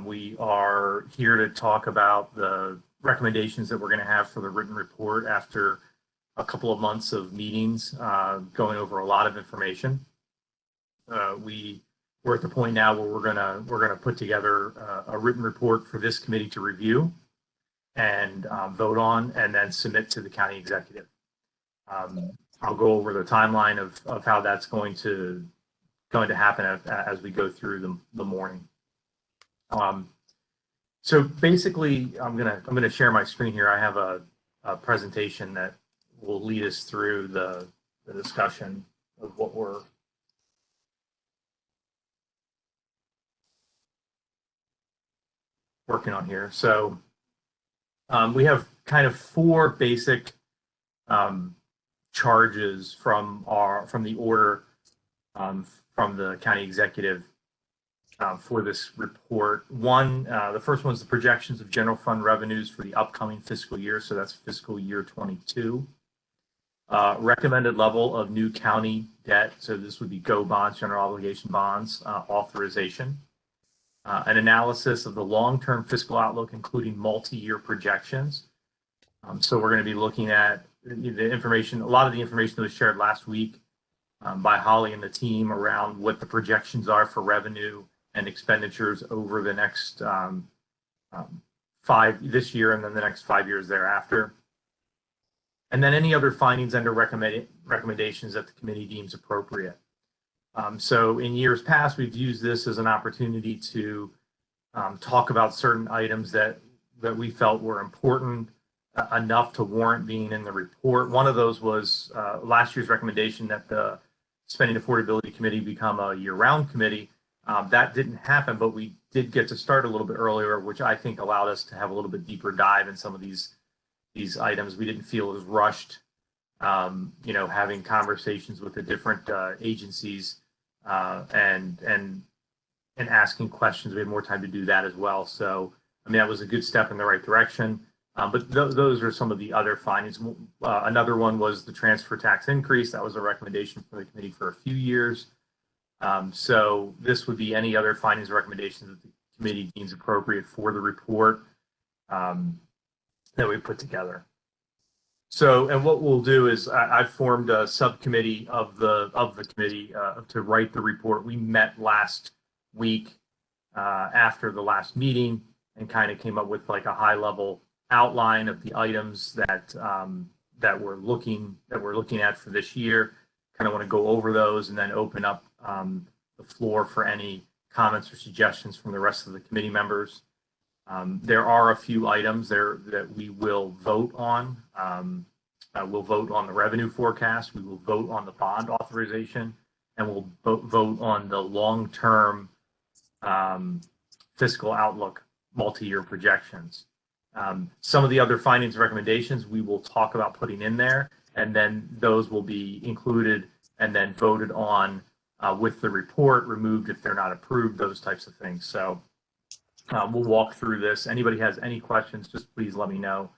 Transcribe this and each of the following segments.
We are here to talk about the recommendations that we're going to have for the written report after a couple of months of meetings, going over a lot of information. We're at the point now where we're gonna put together a written report for this committee to review and vote on, and then submit to the county executive. I'll go over the timeline of how that's going to happen as we go through the morning. So basically, I'm gonna share my screen here. I have a presentation that will lead us through the discussion of what we're working on here. So we have kind of four basic charges from the order from the county executive for this report. One, the first one is the projections of general fund revenues for the upcoming fiscal year. So that's fiscal year 22. Recommended level of new county debt. So this would be GO bonds, general obligation bonds, authorization. An analysis of the long-term fiscal outlook, including multi-year projections. So we're going to be looking at the information, a lot of the information that was shared last week by Holly and the team around what the projections are for revenue and expenditures over the next this year and then the next 5 years thereafter. And then any other findings under recommendations that the committee deems appropriate. So in years past, we've used this as an opportunity to talk about certain items that we felt were important enough to warrant being in the report. One of those was last year's recommendation that the Spending Affordability Committee become a year-round committee. That didn't happen, but we did get to start a little bit earlier, which I think allowed us to have a little bit deeper dive in some of these items. We didn't feel as rushed, having conversations with the different agencies and asking questions. We had more time to do that as well. So, I mean, that was a good step in the right direction. But those are some of the other findings. Another one was the transfer tax increase. That was a recommendation from the committee for a few years. So this would be any other findings or recommendations that the committee deems appropriate for the report that we put together. So, and what we'll do is I've formed a subcommittee of the committee to write the report. We met last week after the last meeting and kind of came up with like a high level outline of the items that we're looking at for this year. Kind of want to go over those and then open up the floor for any comments or suggestions from the rest of the committee members. There are a few items there that we will vote on. We'll vote on the revenue forecast. We will vote on the bond authorization, and we'll vote on the long-term fiscal outlook multi-year projections. Some of the other findings and recommendations we will talk about putting in there, and then those will be included and then voted on with the report, removed if they're not approved, those types of things. So we'll walk through this. Anybody has any questions, just please let me know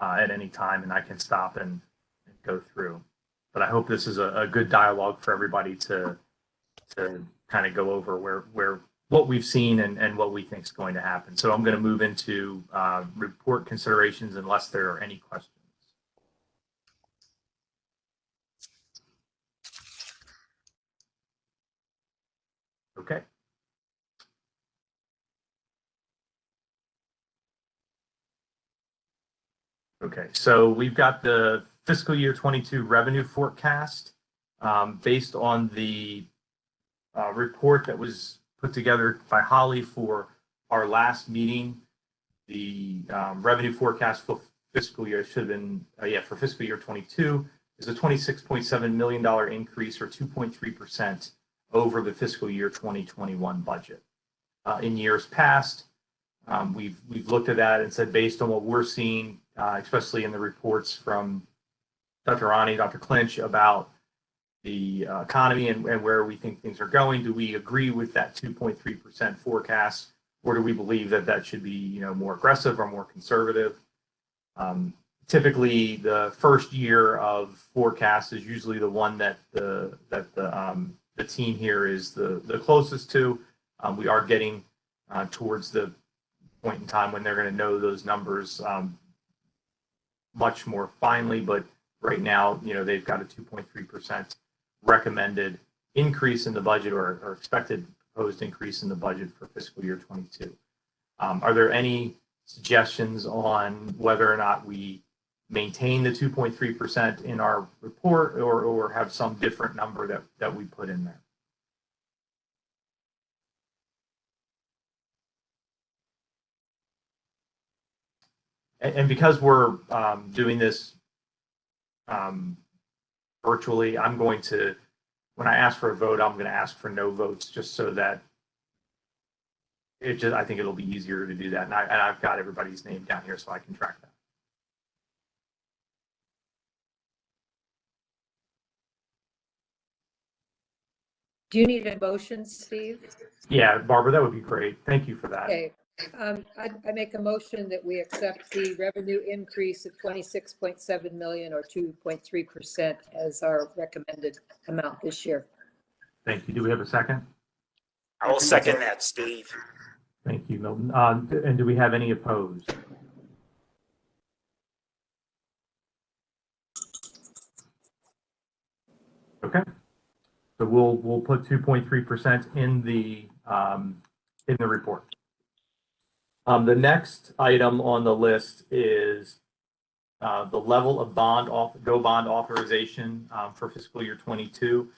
at any time, and I can stop and go through. But I hope this is a good dialogue for everybody to kind of go over what we've seen and what we think is going to happen. So I'm going to move into report considerations unless there are any questions. Okay. Okay, so we've got the fiscal year 22 revenue forecast based on the report that was put together by Holly for our last meeting. The revenue forecast for fiscal year should have been, for fiscal year 22 is a $26.7 million increase or 2.3% over the fiscal year 2021 budget. In years past, we've looked at that and said, based on what we're seeing, especially in the reports from Dr. Rani, Dr. Clinch about the economy and where we think things are going, do we agree with that 2.3% forecast, or do we believe that that should be more aggressive or more conservative? Typically, the first year of forecast is usually the one that the team here is the closest to. We are getting towards the point in time when they're going to know those numbers much more finely. But right now, they've got a 2.3% recommended increase in the budget, or expected proposed increase in the budget for fiscal year 22. Are there any suggestions on whether or not we maintain the 2.3% in our report, or have some different number that we put in there? And because we're doing this virtually, I'm going to, when I ask for a vote, I'm going to ask for no votes, just so that I think it'll be easier to do that. And I've got everybody's name down here so I can track that. Do you need a motion, Steve? Yeah, Barbara, that would be great. Thank you for that. Okay. I make a motion that we accept the revenue increase of $26.7 million, or 2.3%, as our recommended amount this year. Thank you. Do we have a second? I will second that, Steve. Thank you, Milton. And do we have any opposed? Okay. So we'll put 2.3% in the report. The next item on the list is the level of bond authorization for fiscal year 22.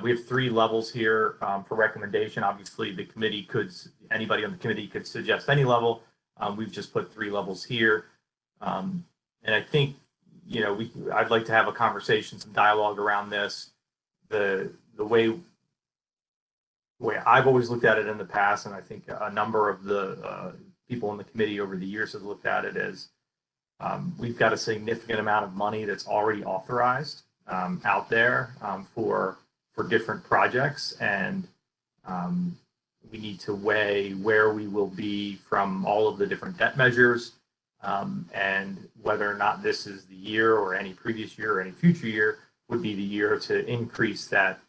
We have 3 levels here for recommendation. Obviously, anybody on the committee could suggest any level. We've just put 3 levels here, and I think I'd like to have a conversation, some dialogue around this. The way I've always looked at it in the past, and I think a number of the people in the committee over the years have looked at it as we've got a significant amount of money that's already authorized out there for different projects, and we need to weigh where we will be from all of the different debt measures, and whether or not this is the year, or any previous year or any future year would be the year to increase that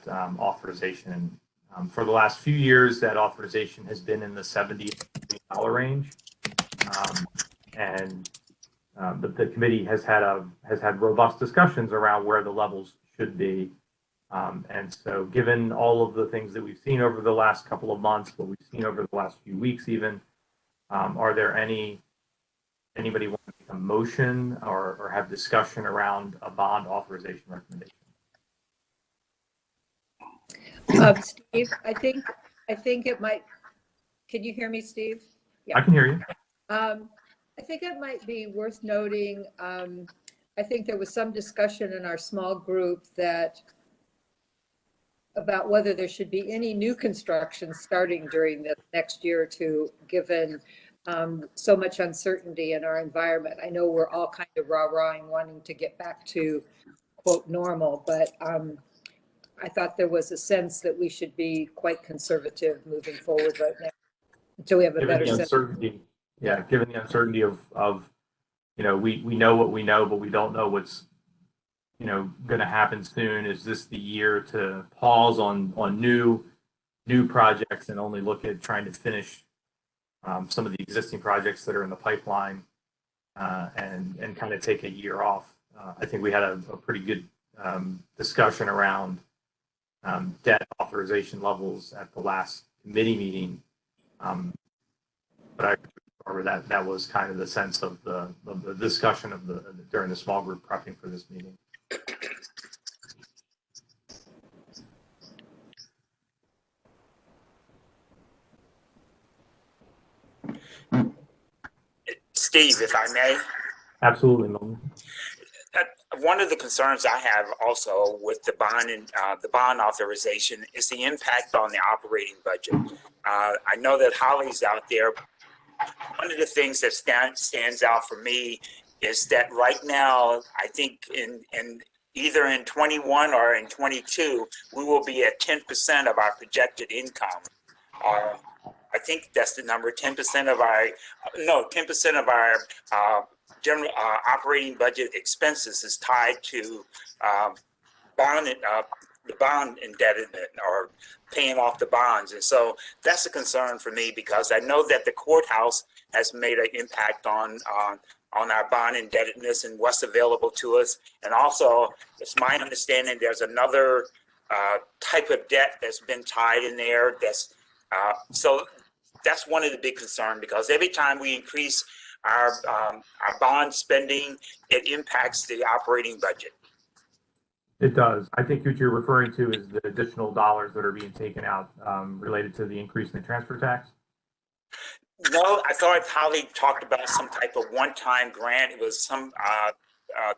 authorization. For the last few years, that authorization has been in the $70 million range, but the committee has had robust discussions around where the levels should be. And so, given all of the things that we've seen over the last couple of months, what we've seen over the last few weeks, even, are there anybody want to make a motion or have discussion around a bond authorization recommendation? Steve, I think it might. Can you hear me, Steve? Yeah. I can hear you. I think it might be worth noting. I think there was some discussion in our small group about whether there should be any new construction starting during the next year or two, given so much uncertainty in our environment. I know we're all kind of rah-rahing, wanting to get back to, quote, normal, but I thought there was a sense that we should be quite conservative moving forward right now until we have a better sense. Yeah, given the uncertainty of we know what we know, but we don't know what's going to happen soon. Is this the year to pause on new projects and only look at trying to finish some of the existing projects that are in the pipeline, and kind of take a year off? I think we had a pretty good discussion around debt authorization levels at the last committee meeting, but I remember that was kind of the sense of the discussion during the small group prepping for this meeting. Steve, if I may. Absolutely, Milton. One of the concerns I have also with the bond and the bond authorization is the impact on the operating budget. I know that Holly's out there. One of the things that stands out for me is that right now, I think in either in 21 or in 22, we will be at 10% of our projected income. I think that's the number. 10% of our general operating budget expenses is tied to bond the bond indebtedness or paying off the bonds. And so that's a concern for me, because I know that the courthouse has made an impact on our bond indebtedness and what's available to us. And also, it's my understanding there's another type of debt that's been tied in there. So that's one of the big concerns, because every time we increase our bond spending, it impacts the operating budget. It does. I think what you're referring to is the additional dollars that are being taken out related to the increase in the transfer tax. No, I thought Holly talked about some type of one-time grant. It was some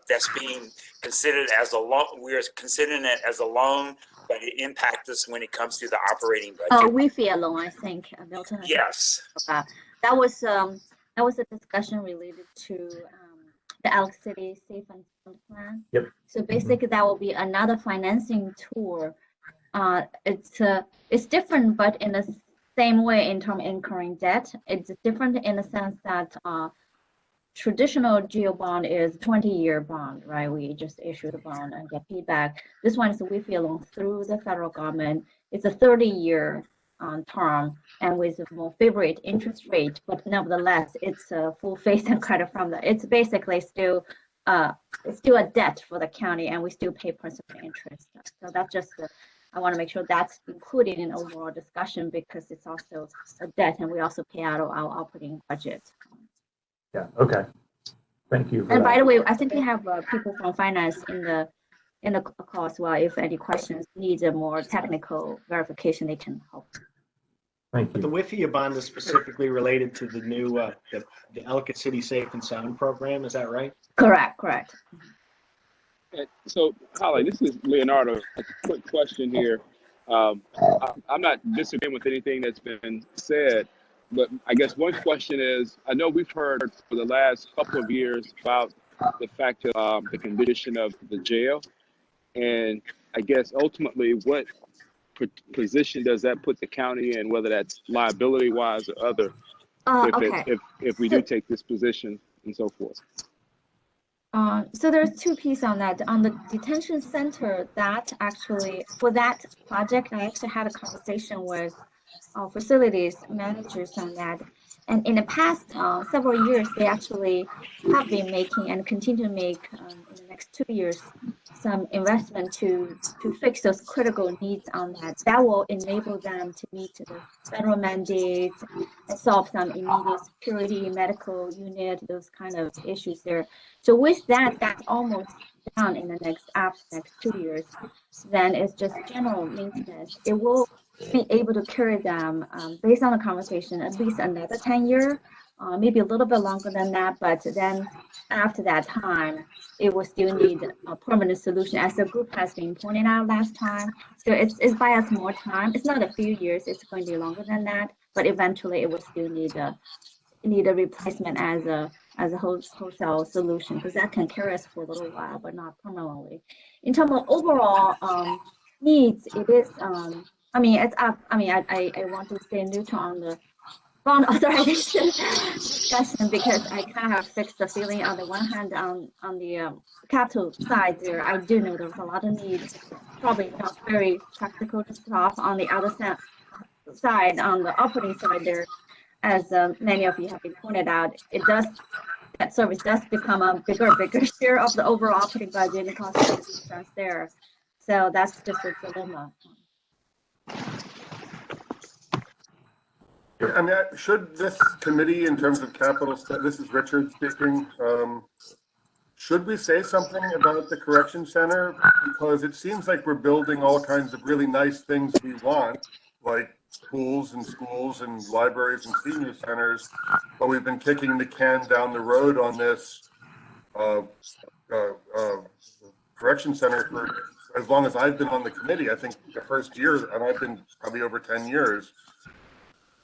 that's being considered as a loan. We're considering it as a loan, but it impacts us when it comes to the operating budget. Oh, Wi-Fi loan, I think. Milton. Yes. That was a discussion related to the Elk City Safe and Sound Plan. Yep. So basically, that will be another financing tool. It's different, but in the same way in terms of incurring debt. It's different in the sense that traditional geo bond is 20-year bond, right? We just issue the bond and get paid back. This one is a Wi-Fi loan through the federal government. It's a 30-year term and with a more favorite interest rate, but nevertheless, it's a full faith and credit from the. It's basically still a debt for the county, and we still pay principal interest. So that's just I want to make sure that's included in overall discussion, because it's also a debt, and we also pay out of our operating budget. Yeah. Okay. Thank you. And by the way, I think we have people from finance in the call as well. If any questions need a more technical verification, they can help. Thank The you. Wi-Fi bond is specifically related to the new the Ellicott City Safe and Sound program. Is that right? Correct. So, Holly, this is Leonardo. A quick question here. I'm not disagreeing with anything that's been said, but I guess one question is, I know we've heard for the last couple of years about the fact of the condition of the jail, and I guess ultimately what position does that put the county in, whether that's liability-wise or other, if we do take this position and so forth? So there's two pieces on that. On the detention center, that actually, for that project, I actually had a conversation with facilities managers on that. And in the past several years, they actually have been making and continue to make in the next 2 years some investment to fix those critical needs on that. That will enable them to meet the federal mandates and solve some immediate security, medical unit, those kind of issues there. So with that, that's almost done in the next 2 years. Then it's just general maintenance. It will be able to carry them, based on the conversation, at least another 10 years, maybe a little bit longer than that. But then after that time, it will still need a permanent solution, as the group has been pointing out last time. So it's by us more time. It's not a few years. It's going to be longer than that. But eventually, it will still need a replacement as a wholesale solution, because that can carry us for a little while, but not permanently. In terms of overall needs, it is. It's up. I want to stay neutral on the bond authorization discussion, because I kind of have fixed the feeling on the one hand on the capital side there. I do know there's a lot of needs, probably not very practical to solve. On the other side, on the operating side there, as many of you have been pointed out, that service does become a bigger share of the overall operating budget and cost of insurance there. So that's just a dilemma. I mean, should this committee, in terms of capital, this is Richard speaking, should we say something about the correction center? Because it seems like we're building all kinds of really nice things we want, like schools and libraries and senior centers, but we've been kicking the can down the road on this correction center for as long as I've been on the committee. I think the first year, and I've been probably over 10 years.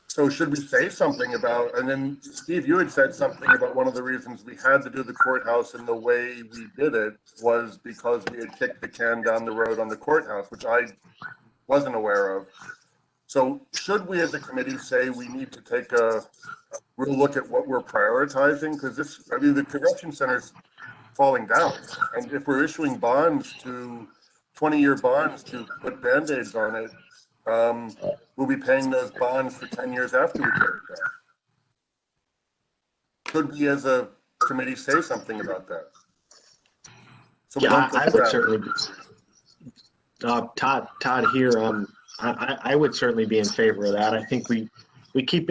So should we say something about, and then Steve, you had said something about one of the reasons we had to do the courthouse and the way we did it was because we had kicked the can down the road on the courthouse, which I wasn't aware of. So should we as a committee say we need to take a real look at what we're prioritizing? Because the correction center's falling down. And if we're issuing bonds to 20-year bonds to put Band-Aids on it, we'll be paying those bonds for 10 years after we get it back. Could we, as a committee, say something about that? So we don't I get would trapped. certainly be, Todd here. I would certainly be in favor of that. I think we keep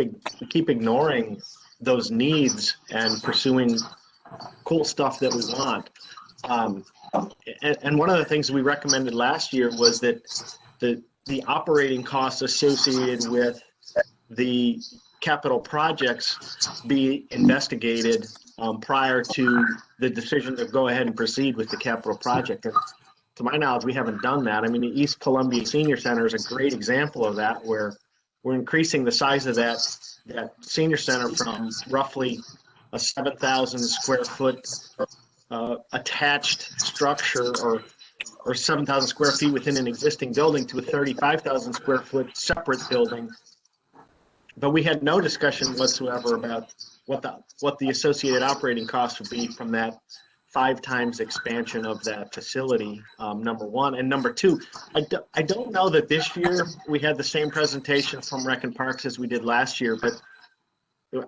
ignoring those needs and pursuing cool stuff that we want. And one of the things we recommended last year was that the operating costs associated with the capital projects be investigated prior to the decision to go ahead and proceed with the capital project. And to my knowledge, we haven't done that. I mean, the East Columbia Senior Center is a great example of that, where we're increasing the size of that senior center from roughly a 7,000 square foot attached structure or 7,000 square feet within an existing building to a 35,000 square foot separate building. But we had no discussion whatsoever about what the associated operating costs would be from that 5 times expansion of that facility, number one. And number two, I don't know that this year we had the same presentation from Rec and Parks as we did last year, but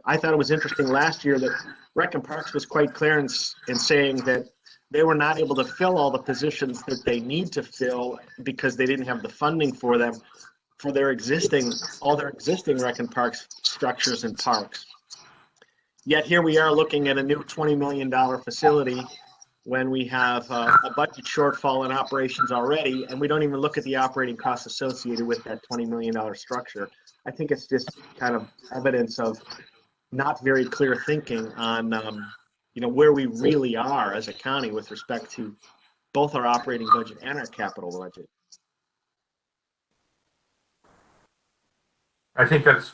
I thought it was interesting last year that Rec and Parks was quite clear in saying that they were not able to fill all the positions that they need to fill because they didn't have the funding for them for all their existing Rec and Parks structures and parks. Yet here we are looking at a new $20 million facility when we have a budget shortfall in operations already, and we don't even look at the operating costs associated with that $20 million structure. I think it's just kind of evidence of not very clear thinking on where we really are as a county with respect to both our operating budget and our capital budget. I think that's,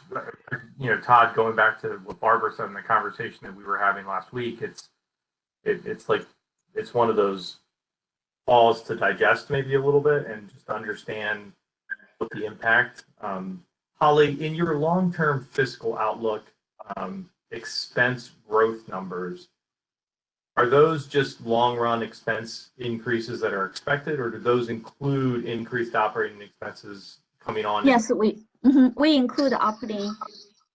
Todd, going back to what Barbara said in the conversation that we were having last week, it's one of those balls to digest maybe a little bit and just understand what the impact. Holly, in your long-term fiscal outlook, expense growth numbers, are those just long-run expense increases that are expected, or do those include increased operating expenses coming on? Yes, we include the operating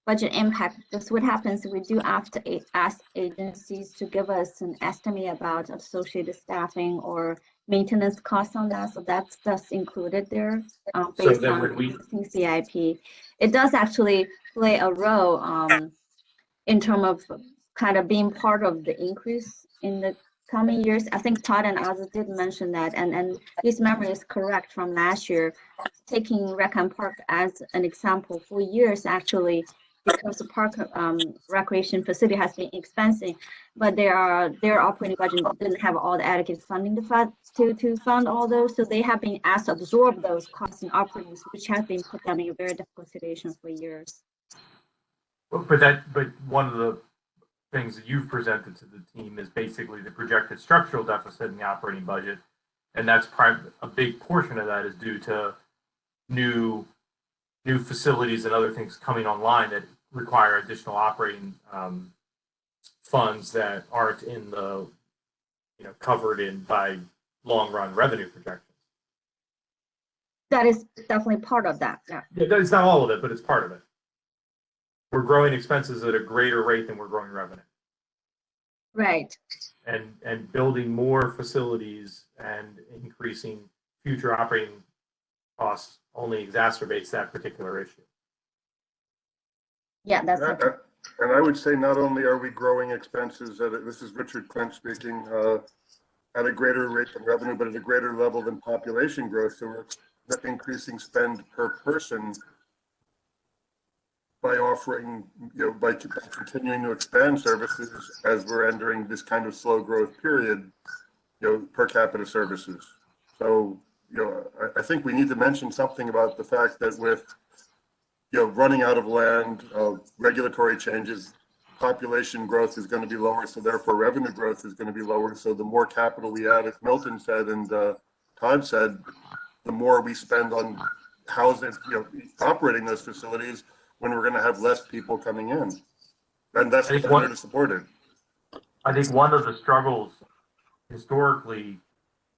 budget impact. That's what happens. We do have to ask agencies to give us an estimate about associated staffing or maintenance costs on that. So that's included there based on existing CIP. It does actually play a role in terms of kind of being part of the increase in the coming years. I think Todd and Oz did mention that, and his memory is correct from last year. Taking Rec and Park as an example, for years actually, because the park recreation facility has been expensing, but their operating budget didn't have all the adequate funding to fund all those, so they have been asked to absorb those costs in operating, which has been put them in a very difficult situation for years. But one of the things that you've presented to the team is basically the projected structural deficit in the operating budget, and that's a big portion of that is due to new facilities and other things coming online that require additional operating funds that aren't in the covered in by long run revenue projections. That is definitely part of that. Yeah. It's not all of it, but it's part of it. We're growing expenses at a greater rate than we're growing revenue. Right. And building more facilities and increasing future operating costs only exacerbates that particular issue. Yeah, that's okay. And I would say not only are we growing expenses, this is Richard Clint speaking, at a greater rate than revenue, but at a greater level than population growth. So we're increasing spend per person by offering, by continuing to expand services as we're entering this kind of slow growth period, per capita services. So, I think we need to mention something about the fact that with, running out of land, regulatory changes, population growth is going to be lower, so therefore revenue growth is going to be lower. So the more capital we add, as Milton said and Todd said, the more we spend on housing, operating those facilities when we're going to have less people coming in. And that's what we're supported. I think one of the struggles historically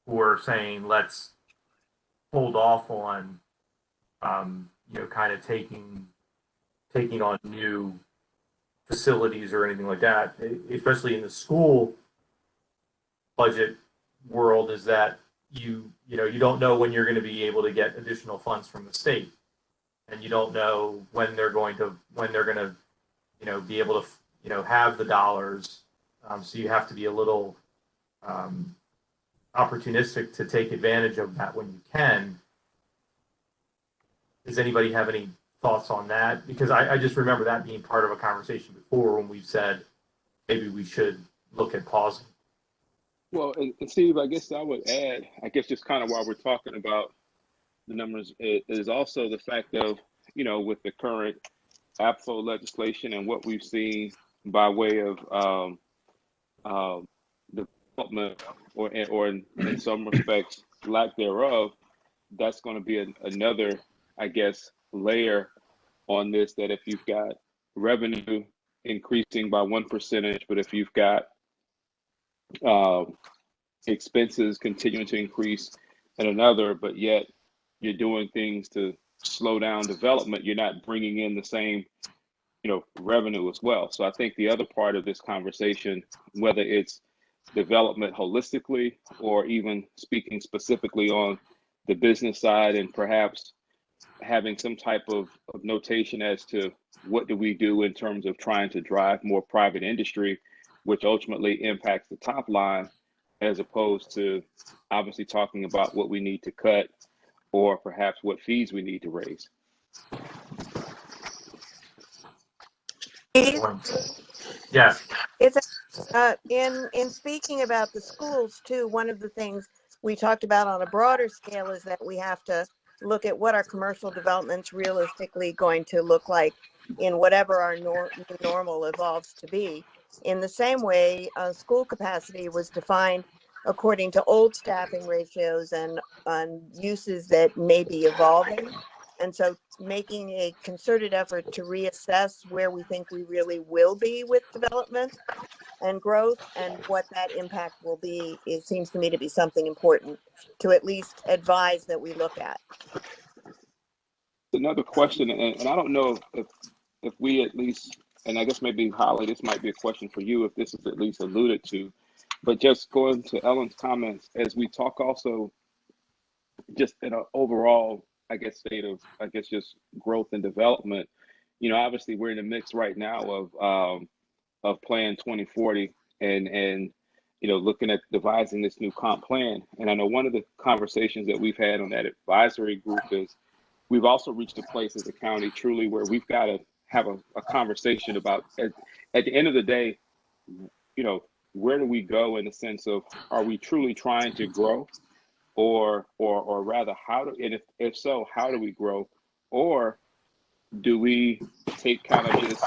for saying let's hold off on, kind of taking on new facilities or anything like that, especially in the school budget world, is that you don't know when you're going to be able to get additional funds from the state, and you don't know when they're going to be able to have the dollars. So you have to be a little opportunistic to take advantage of that when you can. Does anybody have any thoughts on that? Because I just remember that being part of a conversation before when we've said maybe we should look at pausing. Well, and Steve, I guess I would add, I guess just kind of while we're talking about the numbers, is also the fact of, with the current APFO legislation and what we've seen by way of development or in some respects, lack thereof, that's going to be another, I guess, layer on this, that if you've got revenue increasing by 1%, but if you've got expenses continuing to increase at another, but yet you're doing things to slow down development, you're not bringing in the same, revenue as well. So I think the other part of this conversation, whether it's development holistically or even speaking specifically on the business side, and perhaps having some type of notation as to what do we do in terms of trying to drive more private industry, which ultimately impacts the top line, as opposed to obviously talking about what we need to cut or perhaps what fees we need to raise. Yes. It's in speaking about the schools too, one of the things we talked about on a broader scale is that we have to look at what our commercial development's realistically going to look like in whatever our new normal evolves to be. In the same way, school capacity was defined according to old staffing ratios and uses that may be evolving. And so making a concerted effort to reassess where we think we really will be with development and growth and what that impact will be, it seems to me to be something important to at least advise that we look at. Another question, and I don't know if we at least, and I guess maybe Holly, this might be a question for you if this is at least alluded to, but just going to Ellen's comments, as we talk also just in an overall, I guess, state of, I guess, just growth and development, obviously we're in the mix right now of Plan 2040 and looking at devising this new comp plan. And I know one of the conversations that we've had on that advisory group is we've also reached a place as a county truly where we've got to have a conversation about at the end of the day, where do we go in the sense of, are we truly trying to grow, or rather and if so, how do we grow, or do we take kind of this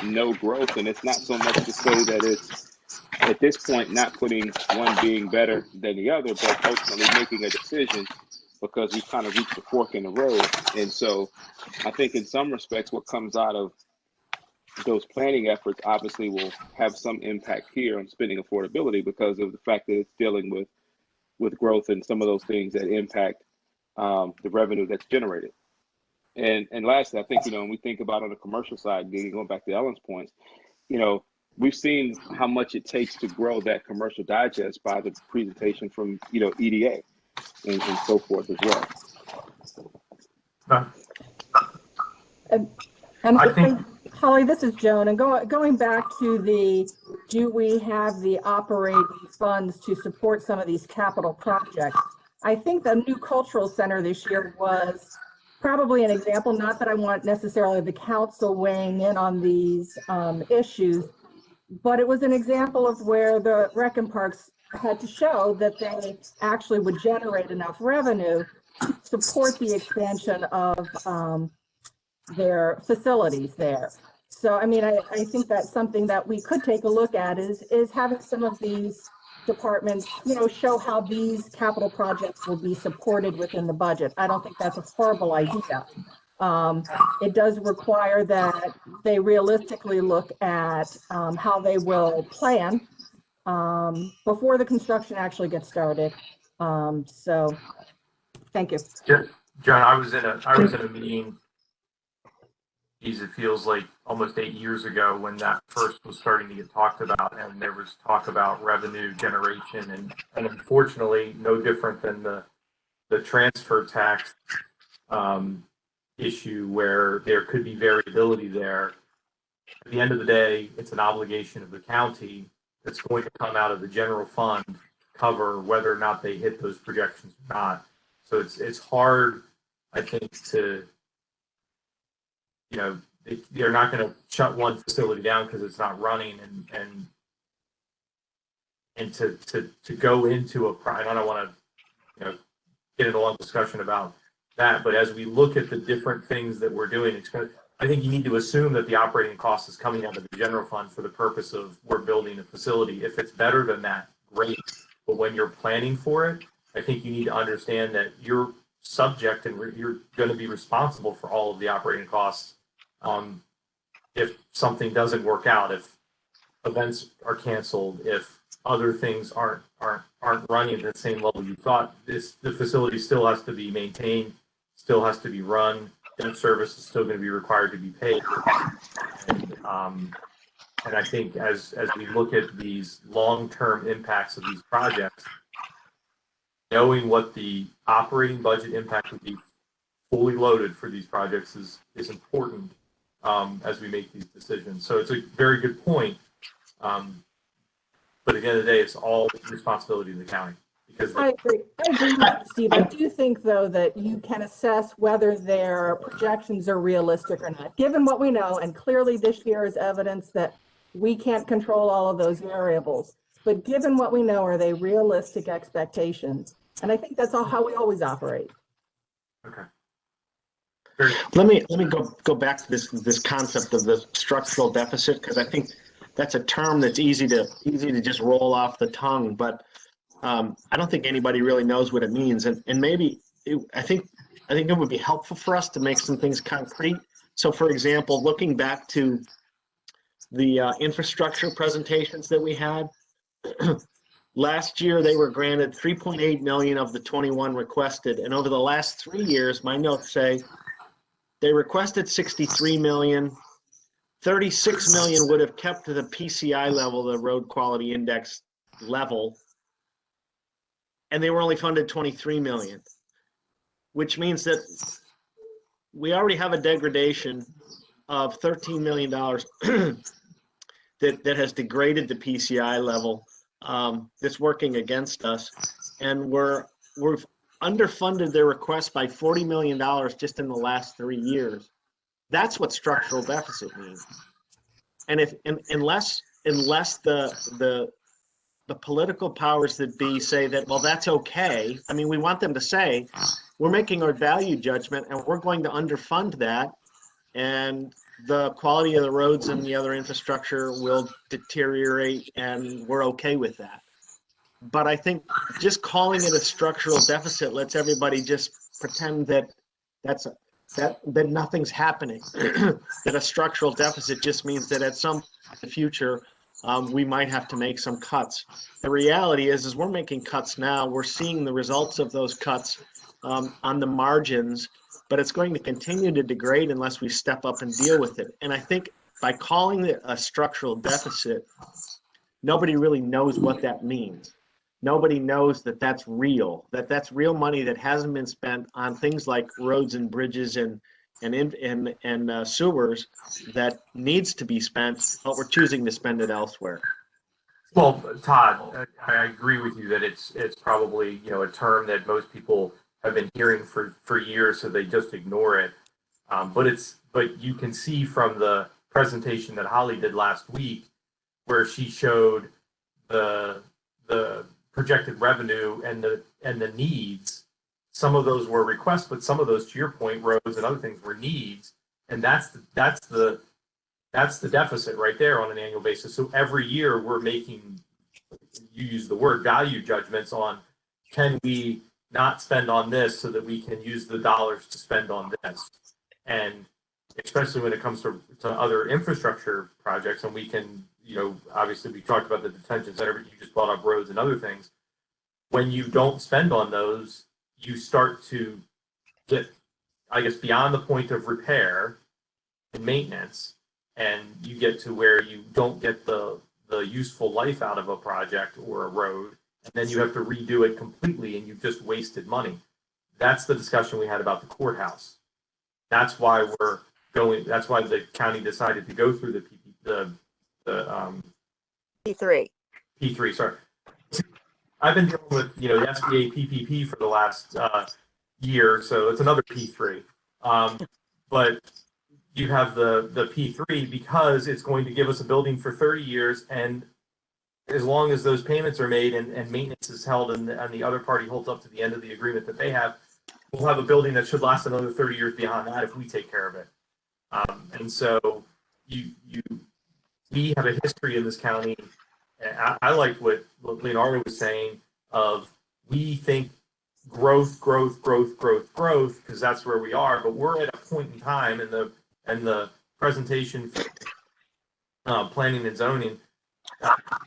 no growth? And it's not so much to say that it's at this point not putting one being better than the other, but ultimately making a decision because we've kind of reached the fork in the road. And so I think in some respects, what comes out of those planning efforts obviously will have some impact here on spending affordability because of the fact that it's dealing with growth and some of those things that impact the revenue that's generated. And lastly, I think, when we think about on the commercial side, going back to Ellen's points, we've seen how much it takes to grow that commercial digest by the presentation from, EDA and so forth as well. I think, Holly, this is Joan, and going back to do we have the operating funds to support some of these capital projects? I think the new cultural center this year was probably an example, not that I want necessarily the council weighing in on these issues, but it was an example of where the Rec and Parks had to show that they actually would generate enough revenue to support the expansion of their facilities there. So, I mean, I think that's something that we could take a look at is having some of these departments, show how these capital projects will be supported within the budget. I don't think that's a horrible idea. It does require that they realistically look at how they will plan before the construction actually gets started. So Thank you. John, I was in a meeting, geez, it feels like almost 8 years ago when that first was starting to get talked about, and there was talk about revenue generation, and unfortunately, no different than the transfer tax issue where there could be variability there. At the end of the day, it's an obligation of the county that's going to come out of the general fund to cover whether or not they hit those projections or not. So it's hard, I think, to, they're not going to shut one facility down because it's not running, and to go into I don't want to, get into a long discussion about that, but as we look at the different things that we're doing, I think you need to assume that the operating cost is coming out of the general fund for the purpose of we're building a facility. If it's better than that, great. But when you're planning for it, I think you need to understand that you're subject and you're going to be responsible for all of the operating costs if something doesn't work out, if events are canceled, if other things aren't running at the same level you thought. The facility still has to be maintained, still has to be run. Debt service is still going to be required to be paid. And I think as we look at these long-term impacts of these projects, knowing what the operating budget impact would be fully loaded for these projects is important as we make these decisions. So it's a very good point. But at the end of the day, it's all responsibility of the county. Because I agree with you, Steve. I do think, though, that you can assess whether their projections are realistic or not, given what we know. And clearly this year is evidence that we can't control all of those variables. But given what we know, are they realistic expectations? And I think that's how we always operate. Okay. Let me go back to this concept of the structural deficit, because I think that's a term that's easy to just roll off the tongue, but I don't think anybody really knows what it means. And maybe I think it would be helpful for us to make some things concrete. So, for example, looking back to the infrastructure presentations that we had, last year they were granted 3.8 million of the 21 requested, and over the last 3 years, my notes say they requested 63 million. 36 million would have kept to the PCI level, the road quality index level, and they were only funded 23 million, which means that we already have a degradation of $13 million that has degraded the PCI level, that's working against us, and we've underfunded their request by $40 million just in the last 3 years. That's what structural deficit means. And unless the political powers that be say that, well, that's okay. I mean, we want them to say, we're making our value judgment and we're going to underfund that, and the quality of the roads and the other infrastructure will deteriorate, and we're okay with that. But I think just calling it a structural deficit lets everybody just pretend that that nothing's happening. That a structural deficit just means that at some point in the future, we might have to make some cuts. The reality is we're making cuts now. We're seeing the results of those cuts on the margins, but it's going to continue to degrade unless we step up and deal with it. And I think by calling it a structural deficit, nobody really knows what that means. Nobody knows that that's real, that's real money that hasn't been spent on things like roads and bridges and sewers that needs to be spent, but we're choosing to spend it elsewhere. Well, Todd, I agree with you that it's probably a term that most people have been hearing for years, so they just ignore it. But you can see from the presentation that Holly did last week, where she showed the projected revenue and the needs. Some of those were requests, but some of those, to your point, roads and other things, were needs, and that's the deficit right there on an annual basis. So every year we're making, you use the word, value judgments on, can we not spend on this so that we can use the dollars to spend on this? And especially when it comes to other infrastructure projects, and we can, obviously we talked about the detention center, but you just brought up roads and other things. When you don't spend on those, you start to get, I guess, beyond the point of repair and maintenance, and you get to where you don't get the useful life out of a project or a road, and then you have to redo it completely, and you've just wasted money. That's the discussion we had about the courthouse. That's why that's why the county decided to go through the P3. P3, sorry. I've been dealing with, the SBA PPP for the last year, so it's another P3. But you have the P3 because it's going to give us a building for 30 years, and as long as those payments are made and maintenance is held and the other party holds up to the end of the agreement that they have, we'll have a building that should last another 30 years beyond that if we take care of it. And so we have a history in this county. I like what Leonardo was saying of we think growth, because that's where we are, but we're at a point in time in the presentation for planning and zoning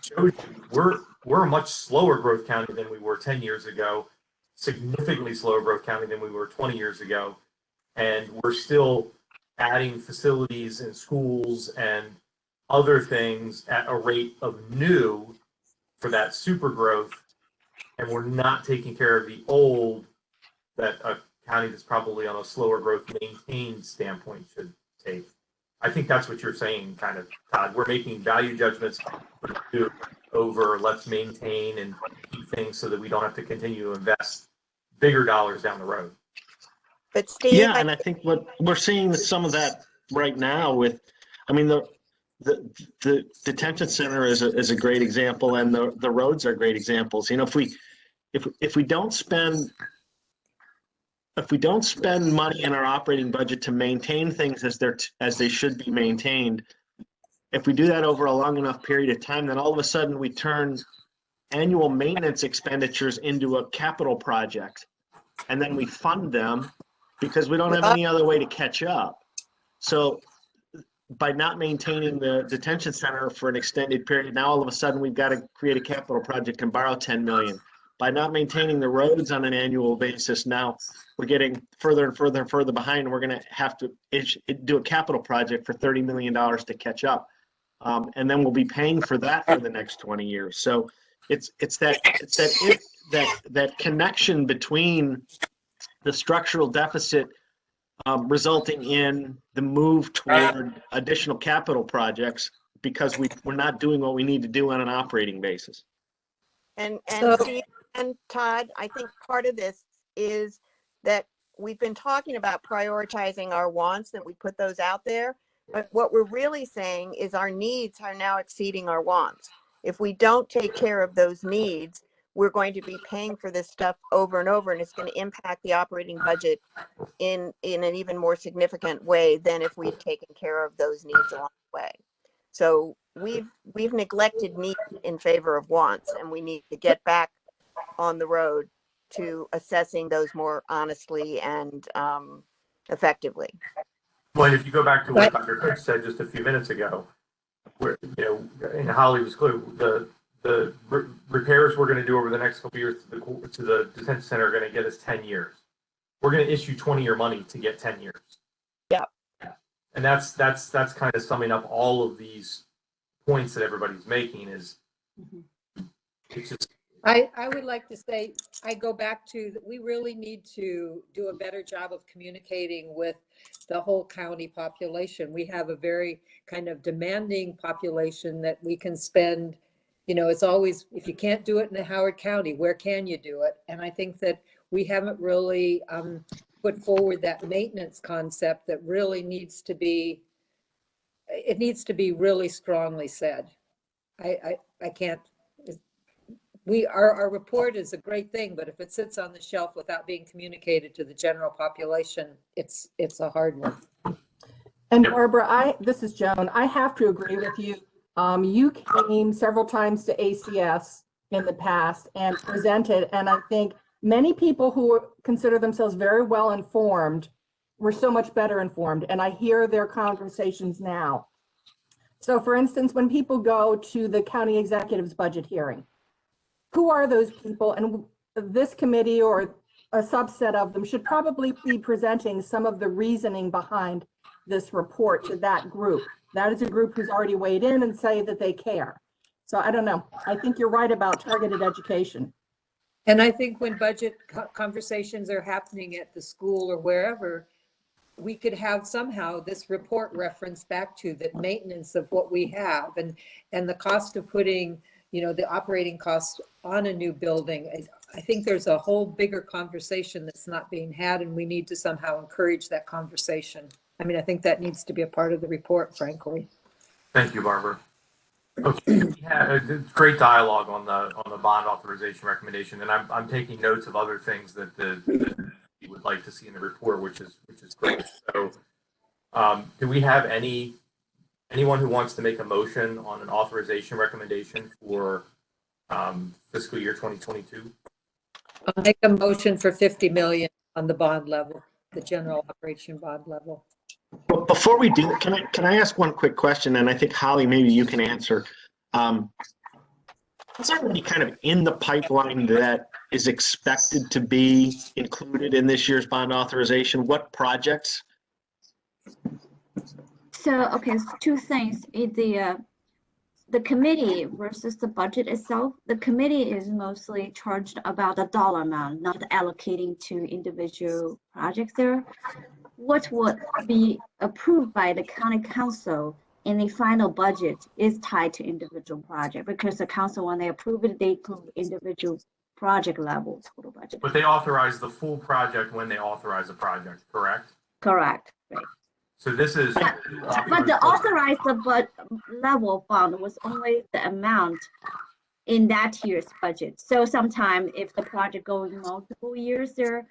shows you we're a much slower growth county than we were 10 years ago, significantly slower growth county than we were 20 years ago, and we're still adding facilities and schools and other things at a rate of new for that super growth, and we're not taking care of the old that a county that's probably on a slower growth maintained standpoint should take. I think that's what you're saying, kind of, Todd. We're making value judgments over let's maintain and keep things so that we don't have to continue to invest bigger dollars down the road. But Steve, Yeah, and I think what we're seeing some of that right now with, I mean, the detention center is a great example, and the roads are great examples. If we don't spend money in our operating budget to maintain things as they should be maintained, if we do that over a long enough period of time, then all of a sudden we turn annual maintenance expenditures into a capital project, and then we fund them because we don't have any other way to catch up. So by not maintaining the detention center for an extended period, now all of a sudden we've got to create a capital project and borrow $10 million. By not maintaining the roads on an annual basis, now we're getting further and further and further behind, and we're going to have to do a capital project for $30 million to catch up. And then we'll be paying for that for the next 20 years. So it's that connection between the structural deficit resulting in the move toward additional capital projects because we're not doing what we need to do on an operating basis. and So- Steve and Todd, I think part of this is that we've been talking about prioritizing our wants, that we put those out there. But what we're really saying is our needs are now exceeding our wants. If we don't take care of those needs, we're going to be paying for this stuff over and over, and it's going to impact the operating budget in an even more significant way than if we'd taken care of those needs along the way. So we've neglected needs in favor of wants, and we need to get back on the road to assessing those more honestly and effectively. Well, and if you go back to what Dr. Cook said just a few minutes ago, where, and Holly was clear, the repairs we're going to do over the next couple of years to the detention center are going to get us 10 years. We're going to issue 20-year money to get 10 years. Yeah. And that's kind of summing up all of these points that everybody's making is it's just. I would like to say, I go back to that we really need to do a better job of communicating with the whole county population. We have a very kind of demanding population that we can spend, it's always, if you can't do it in Howard County, where can you do it? And I think that we haven't really put forward that maintenance concept that really needs to be really strongly said. I can't. Our report is a great thing, but if it sits on the shelf without being communicated to the general population, it's a hard one. And Barbara, this is Joan. I have to agree with you. You came several times to ACS in the past and presented, and I think many people who consider themselves very well informed were so much better informed, and I hear their conversations now. So for instance, when people go to the county executive's budget hearing, who are those people? And this committee or a subset of them should probably be presenting some of the reasoning behind this report to that group. That is a group who's already weighed in and say that they care. So I don't know. I think you're right about targeted education. And I think when budget conversations are happening at the school or wherever, we could have somehow this report reference back to the maintenance of what we have and the cost of putting, the operating costs on a new building. I think there's a whole bigger conversation that's not being had, and we need to somehow encourage that conversation. I mean, I think that needs to be a part of the report, frankly. Thank you, Barbara. Okay, yeah, great dialogue on the bond authorization recommendation, and I'm taking notes of other things that you would like to see in the report, which is great. So, do we have anyone who wants to make a motion on an authorization recommendation for fiscal year 2022? I'll make a motion for 50 million on the bond level, the general operation bond level. But before we do that, can I ask one quick question? And I think Holly, maybe you can answer. Is there any kind of in the pipeline that is expected to be included in this year's bond authorization? What projects? So, okay, so two things. The committee versus the budget itself, the committee is mostly charged about the dollar amount, not allocating to individual projects there. What would be approved by the county council in the final budget is tied to individual project, because the council, when they approve it, they approve individual project level total budget. But they authorize the full project when they authorize a project, correct? Correct, right. So this is. But the authorized level bond was only the amount in that year's budget. So sometime if the project going multiple years there,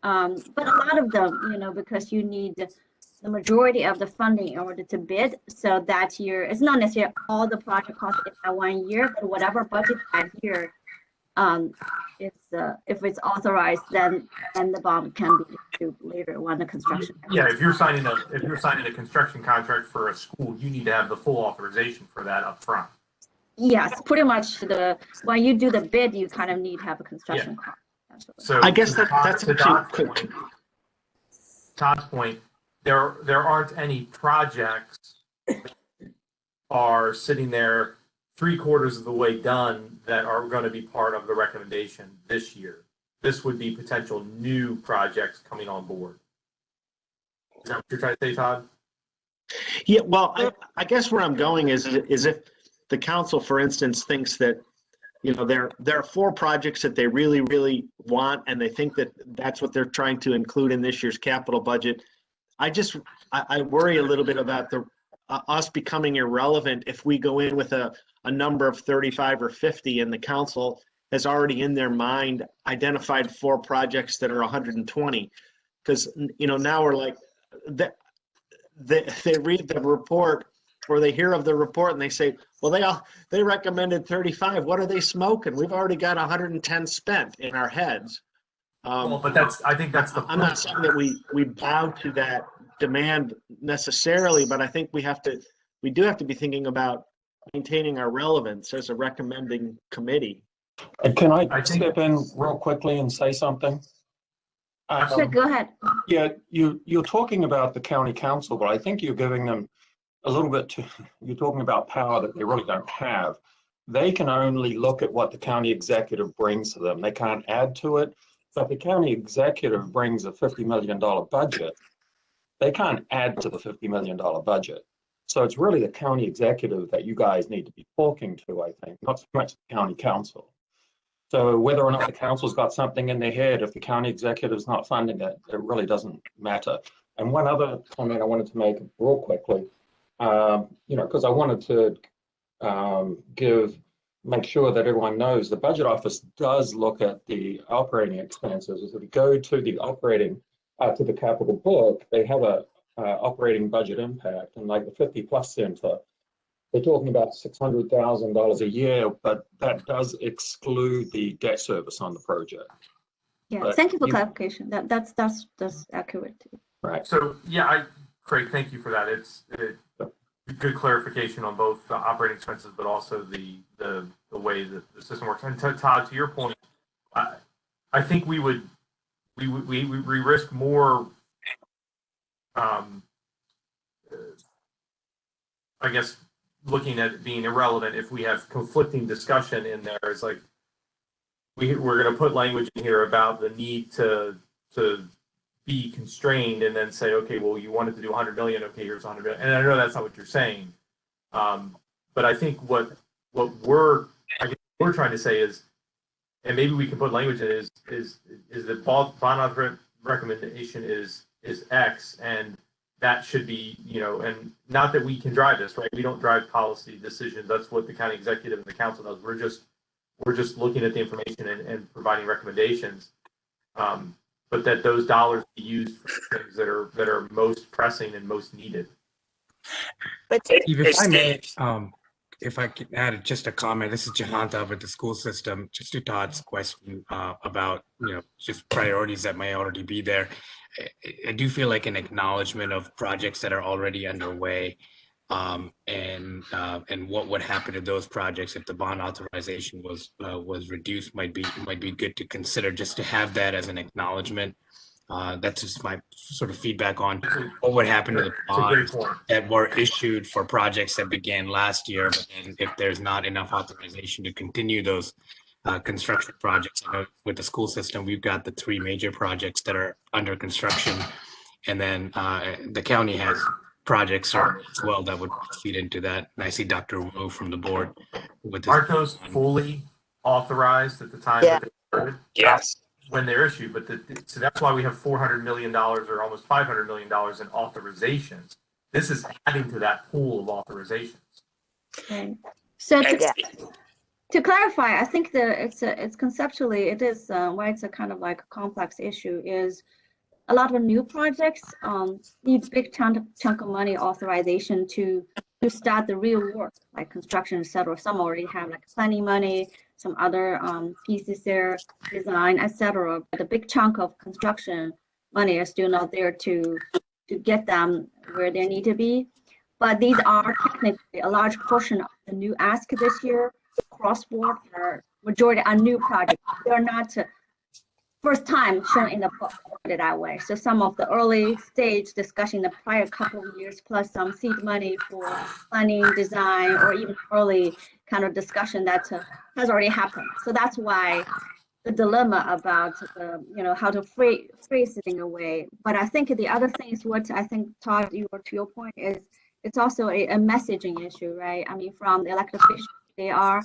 but a lot of them, because you need the majority of the funding in order to bid. So that year, it's not necessarily all the project costs in that 1 year, but whatever budget that year, if it's authorized, then the bond can be issued later when the construction. Yeah, if you're signing a construction contract for a school, you need to have the full authorization for that up front. Yes, pretty much when you do the bid, you kind of need to have a construction contract. So I guess that's to Todd's point, there aren't any projects that are sitting there 3/4 of the way done that are going to be part of the recommendation this year. This would be potential new projects coming on board. Is that what you're trying to say, Todd? Yeah, well, I guess where I'm going is if the council, for instance, thinks that there are 4 projects that they really, really want, and they think that that's what they're trying to include in this year's capital budget. I worry a little bit about us becoming irrelevant if we go in with a number of 35 or 50, and the council has already in their mind identified 4 projects that are 120. Because now we're like, they read the report, or they hear of the report and they say, well, they recommended 35. What are they smoking? We've already got 110 spent in our heads. Well, but I think that's the point. I'm not saying that we bow to that demand necessarily, but I think we do have to be thinking about maintaining our relevance as a recommending committee. And can I step in real quickly and say something? Sure, go ahead. Yeah, you're talking about the county council, but I think you're giving them a little bit you're talking about power that they really don't have. They can only look at what the county executive brings to them. They can't add to it. But the county executive brings a $50 million budget. They can't add to the $50 million budget. So it's really the county executive that you guys need to be talking to, I think, not so much the county council. So whether or not the council's got something in their head, if the county executive's not funding it, it really doesn't matter. And one other comment I wanted to make real quickly, because I wanted to make sure that everyone knows the budget office does look at the operating expenses. If we go to the to the capital book, they have a operating budget impact, and like the 50+ center, they're talking about $600,000 a year, but that does exclude the debt service on the project. Yeah, but thank you for clarification. That's accurate. Right. So yeah, Craig, thank you for that. It's good clarification on both the operating expenses, but also the way that the system works. And Todd, to your point, I think we would we risk more, I guess, looking at it being irrelevant if we have conflicting discussion in there. It's like we're going to put language in here about the need to be constrained, and then say, okay, well, you wanted to do 100 million. Okay, here's 100 million. And I know that's not what you're saying, but I think what we're trying to say is, and maybe we can put language in, is the bond author recommendation is X, and that should be, and not that we can drive this, right? We don't drive policy decisions. That's what the county executive and the council does. We're just looking at the information and providing recommendations. But that those dollars be used for things that are most pressing and most needed. But Steve, if I may, if I could add just a comment, this is Jahanta with the school system, just to Todd's question about, just priorities that may already be there. I do feel like an acknowledgement of projects that are already underway, and what would happen to those projects if the bond authorization was reduced might be good to consider, just to have that as an acknowledgement. That's just my sort of feedback on what would happen to the bonds that were issued for projects that began last year. And if there's not enough authorization to continue those construction projects, I know with the school system, we've got the 3 major projects that are under construction. And then the county has projects as well that would feed into that. And I see Dr. Wu from the board with this. Aren't those fully authorized at the time that they started? Yes. When they're issued, but so that's why we have $400 million or almost $500 million in authorizations. This is adding to that pool of authorizations. Okay. So to clarify, I think that it's conceptually, it is why it's a kind of like a complex issue is a lot of new projects need big chunk of money authorization to start the real work, like construction, etc. Some already have like planning money, some other pieces there, design, etc. But a big chunk of construction money is still not there to get them where they need to be. But these are technically a large portion of the new ask this year. Cross-board, majority are new projects. They're not first time shown in the book, put it that way. So some of the early stage discussion the prior couple of years, plus some seed money for planning, design, or even early kind of discussion that has already happened. So that's why the dilemma about how to phrase it in a way. But I think the other thing is what I think, Todd, to your point is it's also a messaging issue, right? I mean, from the elected officials, they are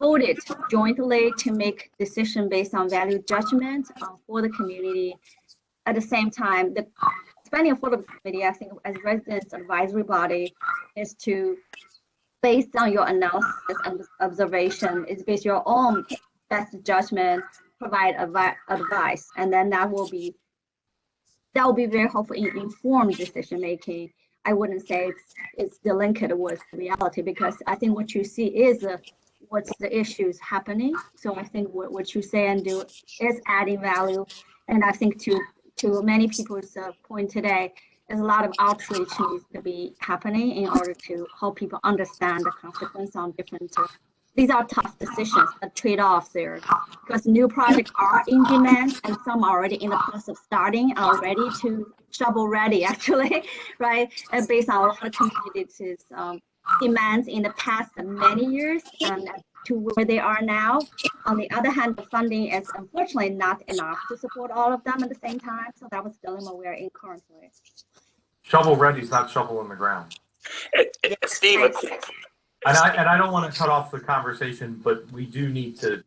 voted jointly to make decision based on value judgment for the community. At the same time, the Spending Affordability Committee, I think, as residents advisory body, is to, based on your analysis and observation, is based your own best judgment, provide advice, and then that will be very helpful in informed decision making. I wouldn't say it's linked with reality, because I think what you see is what's the issues happening. So I think what you say and do is adding value. And I think to many people's point today, there's a lot of outreach needs to be happening in order to help people understand the consequence on different. These are tough decisions, the trade-offs there, because new projects are in demand and some are already in the process of starting, are ready to shovel ready, actually, right? And based on a lot of communities' demands in the past many years and to where they are now. On the other hand, the funding is unfortunately not enough to support all of them at the same time. So that was the dilemma we're in currently. Shovel ready is not shovel in the ground. Steve, And I don't want to cut off the conversation, but we do need to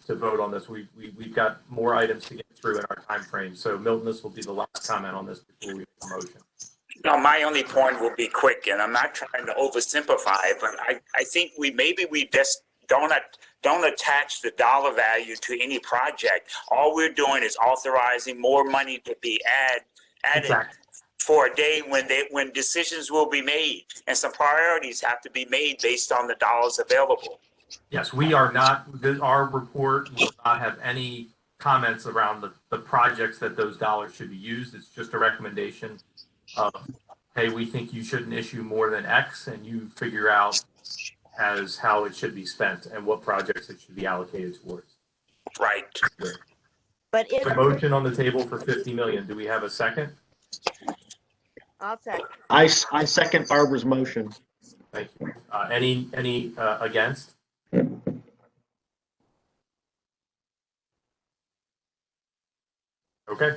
vote on this. We've got more items to get through in our time frame. So Milton, this will be the last comment on this before we make a motion. No, my only point will be quick, and I'm not trying to oversimplify it, but I think we just don't attach the dollar value to any project. All we're doing is authorizing more money to be added. Exactly. For a day when decisions will be made and some priorities have to be made based on the dollars available. Yes, we are not, our report will not have any comments around the projects that those dollars should be used. It's just a recommendation of, hey, we think you shouldn't issue more than X, and you figure out as how it should be spent and what projects it should be allocated towards. Right. But if, A motion on the table for 50 million. Do we have a second? I'll second. I second Barbara's motion. Thank you. Any against? Okay.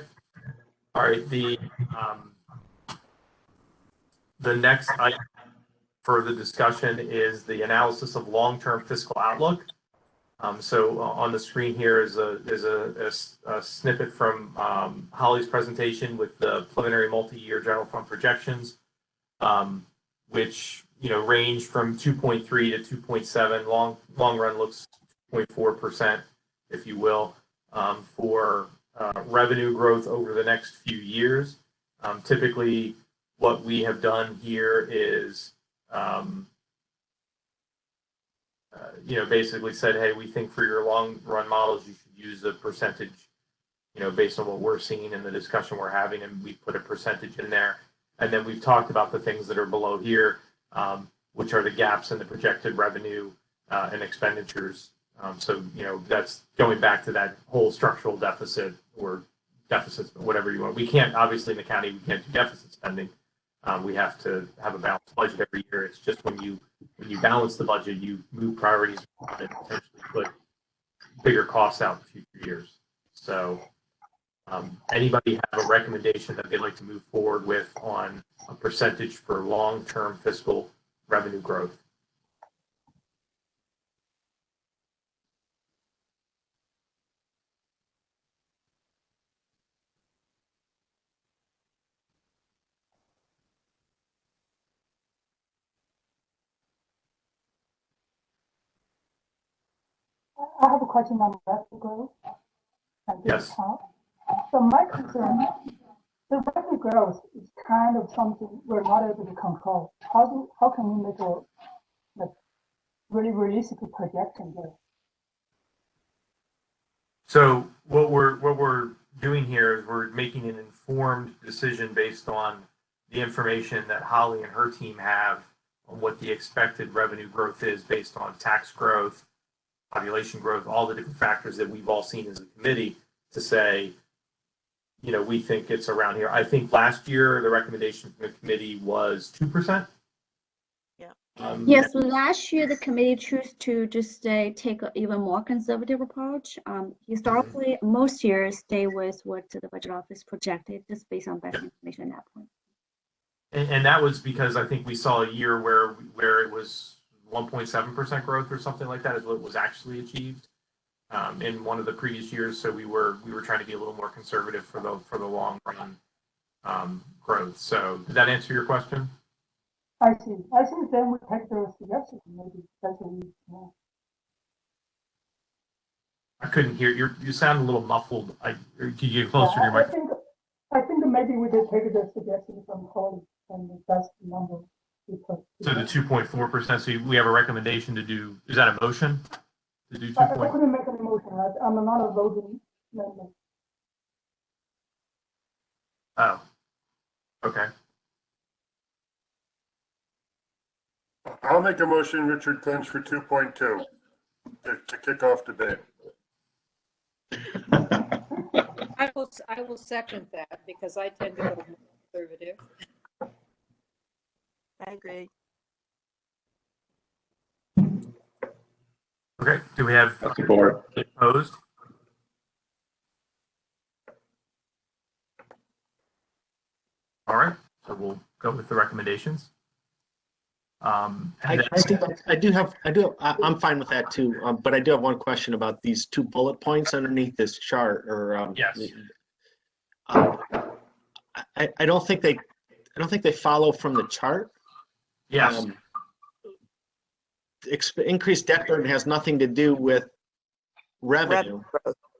All right. The next item for the discussion is the analysis of long-term fiscal outlook. So on the screen here is a snippet from Holly's presentation with the preliminary multi-year general fund projections, which range from 2.3 to 2.7. Long run looks 2.4%, if you will, for revenue growth over the next few years. Typically, what we have done here is basically said, hey, we think for your long run models, you should use a percentage, based on what we're seeing in the discussion we're having, and we put a percentage in there. And then we've talked about the things that are below here, which are the gaps in the projected revenue and expenditures. So, that's going back to that whole structural deficit or deficits, whatever you want. We can't, obviously in the county, we can't do deficit spending. We have to have a balanced budget every year. It's just when you balance the budget, you move priorities and potentially put bigger costs out in future years. So anybody have a recommendation that they'd like to move forward with on a percentage for long-term fiscal revenue growth? I have a question on revenue growth. Yes. So my concern, the revenue growth is kind of something we're not able to control. How can we make a really realistic projection there? So what we're doing here is we're making an informed decision based on the information that Holly and her team have on what the expected revenue growth is based on tax growth, population growth, all the different factors that we've all seen as a committee to say, we think it's around here. I think last year the recommendation from the committee was 2%. Yeah. Yes, last year the committee chose to just take an even more conservative approach. Historically, most years stay with what the budget office projected, just based on best information at that point. And that was because I think we saw a year where it was 1.7% growth or something like that is what was actually achieved in one of the previous years. So we were trying to be a little more conservative for the long run growth. So did that answer your question? I see. I think then we take those suggestions. Maybe that's what we. I couldn't hear you. You sound a little muffled. Could you get closer to your mic? I think maybe we could take the suggestion from Holly, and that's the number. So the 2.4%. So we have a recommendation to do. Is that a motion to do 2? I couldn't make an motion. I'm not a voting member. Oh, okay. I'll make a motion, Richard Clinch, for 2.2 to kick off debate. I will second that because I tend to go more conservative. I agree. Okay. Do we have Support. opposed? All right. So we'll go with the recommendations. I'm fine with that too, but I do have one question about these 2 bullet points underneath this chart. Yes. I don't think they follow from the chart. Yes. Increased debt burden has nothing to do with revenue.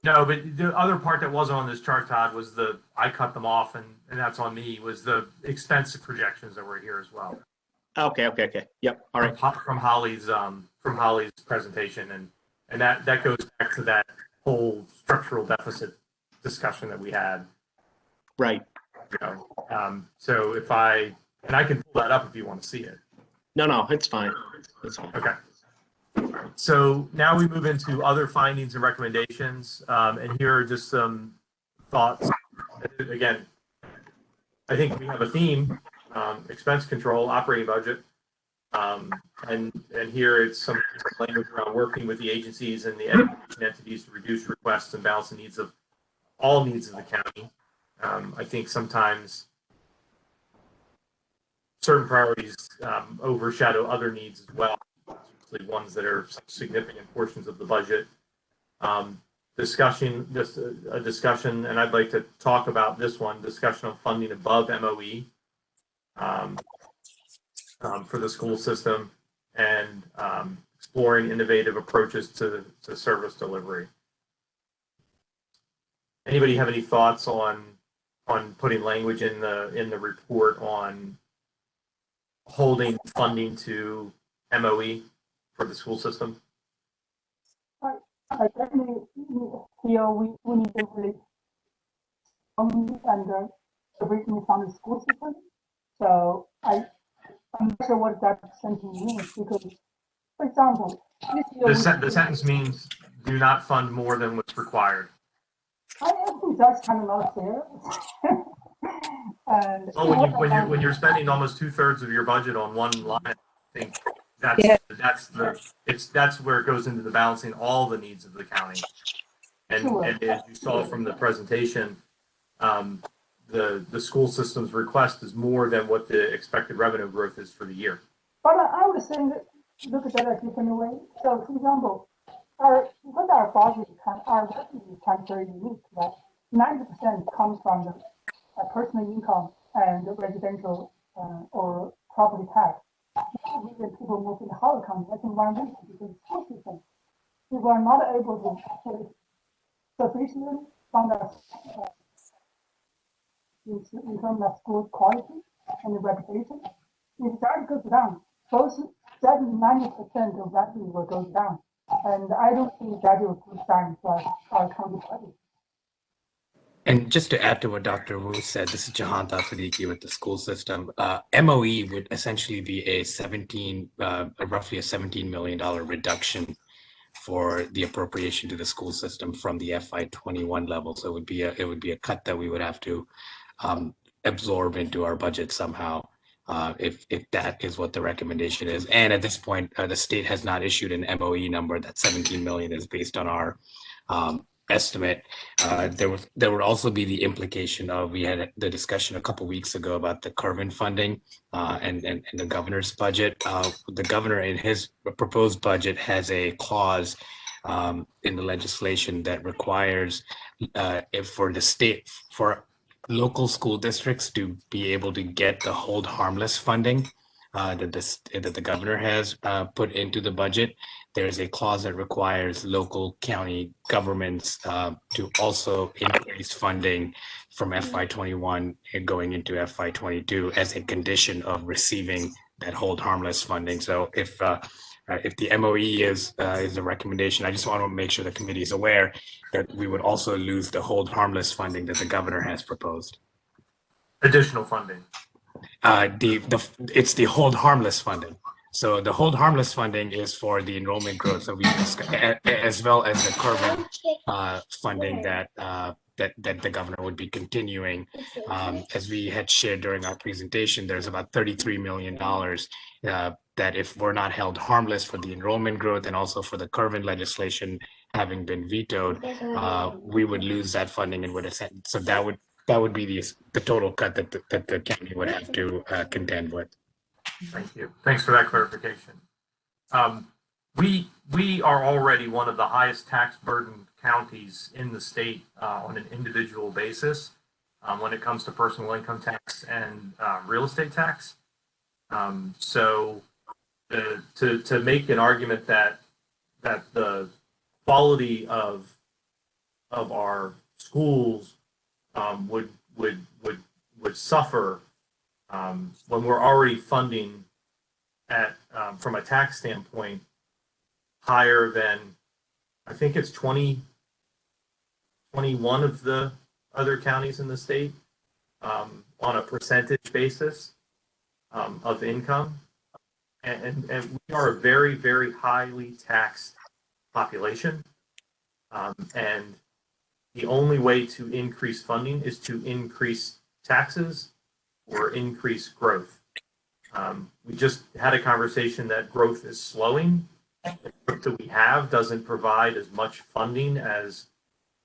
No, but the other part that wasn't on this chart, Todd, was I cut them off, and that's on me, was the expense projections that were here as well. Okay. Yep. All right. From Holly's presentation, and that goes back to that whole structural deficit discussion that we had. Right. So I can pull that up if you want to see it. No, it's fine. It's fine. Okay. So now we move into other findings and recommendations, and here are just some thoughts. Again, I think we have a theme: expense control, operating budget, and here it's some language around working with the agencies and the education entities to reduce requests and balance the needs of all needs of the county. I think sometimes certain priorities overshadow other needs as well, especially ones that are significant portions of the budget. Discussion, just a discussion, and I'd like to talk about this one, discussion of funding above MOE for the school system, and exploring innovative approaches to service delivery. Anybody have any thoughts on putting language in the report on holding funding to MOE for the school system? I definitely feel we need to really and originally from the school system. So I'm not sure what that sentence means, because, for example, this year The sentence means do not fund more than what's required. I think that's kind of not fair. And well, when you're spending almost 2/3 of your budget on one line, I think that's where it goes into the balancing all the needs of the county. And as you saw from the presentation, the school system's request is more than what the expected revenue growth is for the year. But I would say that look at that a different way. So, for example, our budget our revenue is kind of very unique. Right, 90% comes from the personal income and residential or property tax. The reason people move in the Howard County, I think one reason because the school system, people are not able to pay sufficiently fund in terms of school quality and reputation. If that goes down, both 90% of revenue will go down. And I don't think that will good sign for our county budget. And just to add to what Dr. Wu said, this is Jahanta Siddiqui with the school system. MOE would essentially be roughly a $17 million reduction for the appropriation to the school system from the FY21 level. So it would be a cut that we would have to absorb into our budget somehow, if that is what the recommendation is. And at this point, the state has not issued an MOE number. That 17 million is based on our estimate. There would also be the implication of, we had the discussion a couple weeks ago about the Curvin funding and the governor's budget. The governor in his proposed budget has a clause in the legislation that requires for local school districts to be able to get the hold harmless funding that the governor has put into the budget. There's a clause that requires local county governments to also increase funding from FY21 and going into FY22 as a condition of receiving that hold harmless funding. So if the MOE is the recommendation, I just want to make sure the committee is aware that we would also lose the hold harmless funding that the governor has proposed. Additional funding. It's the hold harmless funding. So the hold harmless funding is for the enrollment growth that we discussed, as well as the Curvin funding that the governor would be continuing. As we had shared during our presentation, there's about $33 million that if we're not held harmless for the enrollment growth and also for the Curvin legislation having been vetoed, we would lose that funding and would ascend. So that would be the total cut that the county would have to contend with. Thank you. Thanks for that clarification. We are already one of the highest tax burden counties in the state on an individual basis when it comes to personal income tax and real estate tax. So to make an argument that the quality of our schools would suffer when we're already funding at from a tax standpoint higher than, I think it's 21 of the other counties in the state on a percentage basis of income. and we are a very, very highly taxed population. And the only way to increase funding is to increase taxes or increase growth. We just had a conversation that growth is slowing. The growth that we have doesn't provide as much funding as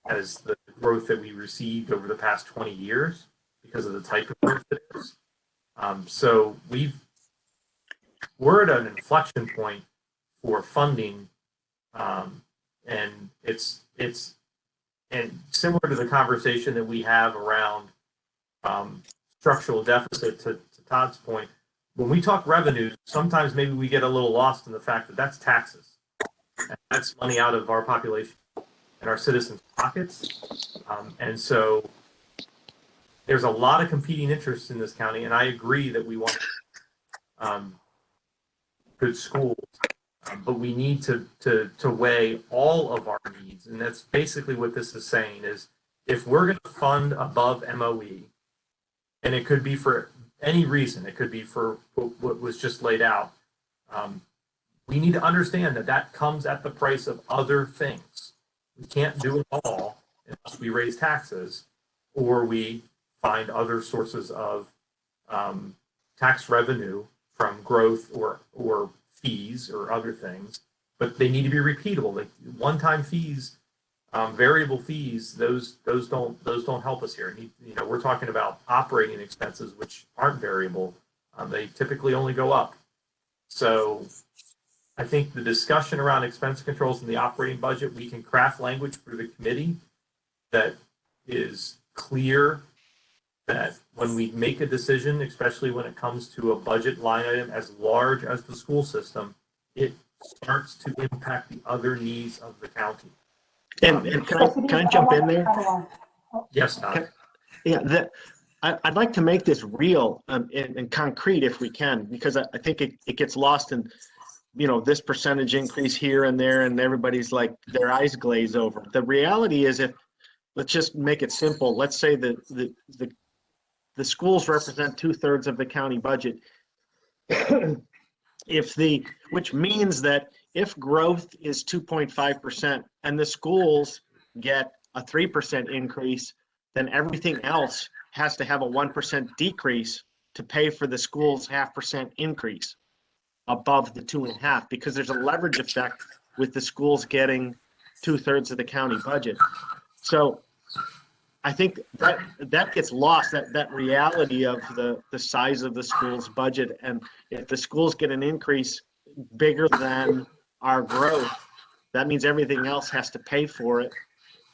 the growth that we received over the past 20 years because of the type of growth it is. So we're at an inflection point for funding, and it's similar to the conversation that we have around structural deficit. To Todd's point, when we talk revenues, sometimes maybe we get a little lost in the fact that that's taxes, and that's money out of our population and our citizens' pockets, and so there's a lot of competing interests in this county, and I agree that we want good schools, but we need to weigh all of our needs, and that's basically what this is saying. Is if we're going to fund above MOE, and it could be for any reason, it could be for what was just laid out, we need to understand that that comes at the price of other things. We can't do it all unless we raise taxes or we find other sources of tax revenue from growth or fees or other things, but they need to be repeatable. Like one-time fees, variable fees, those don't help us here. We're talking about operating expenses which aren't variable. They typically only go up. So I think the discussion around expense controls in the operating budget, we can craft language for the committee that is clear, that when we make a decision, especially when it comes to a budget line item as large as the school system, it starts to impact the other needs of the county. And can I jump in there? Yes, Todd. Yeah, I'd like to make this real and concrete if we can, because I think it gets lost in, this percentage increase here and there, and everybody's like, their eyes glaze over. The reality is, let's just make it simple. Let's say the schools represent 2/3 of the county budget. Which means that if growth is 2.5% and the schools get a 3% increase, then everything else has to have a 1% decrease to pay for the school's 0.5% increase above the 2.5%, because there's a leverage effect with the schools getting 2/3 of the county budget. So I think that gets lost, that reality of the size of the school's budget. And if the schools get an increase bigger than our growth, that means everything else has to pay for it.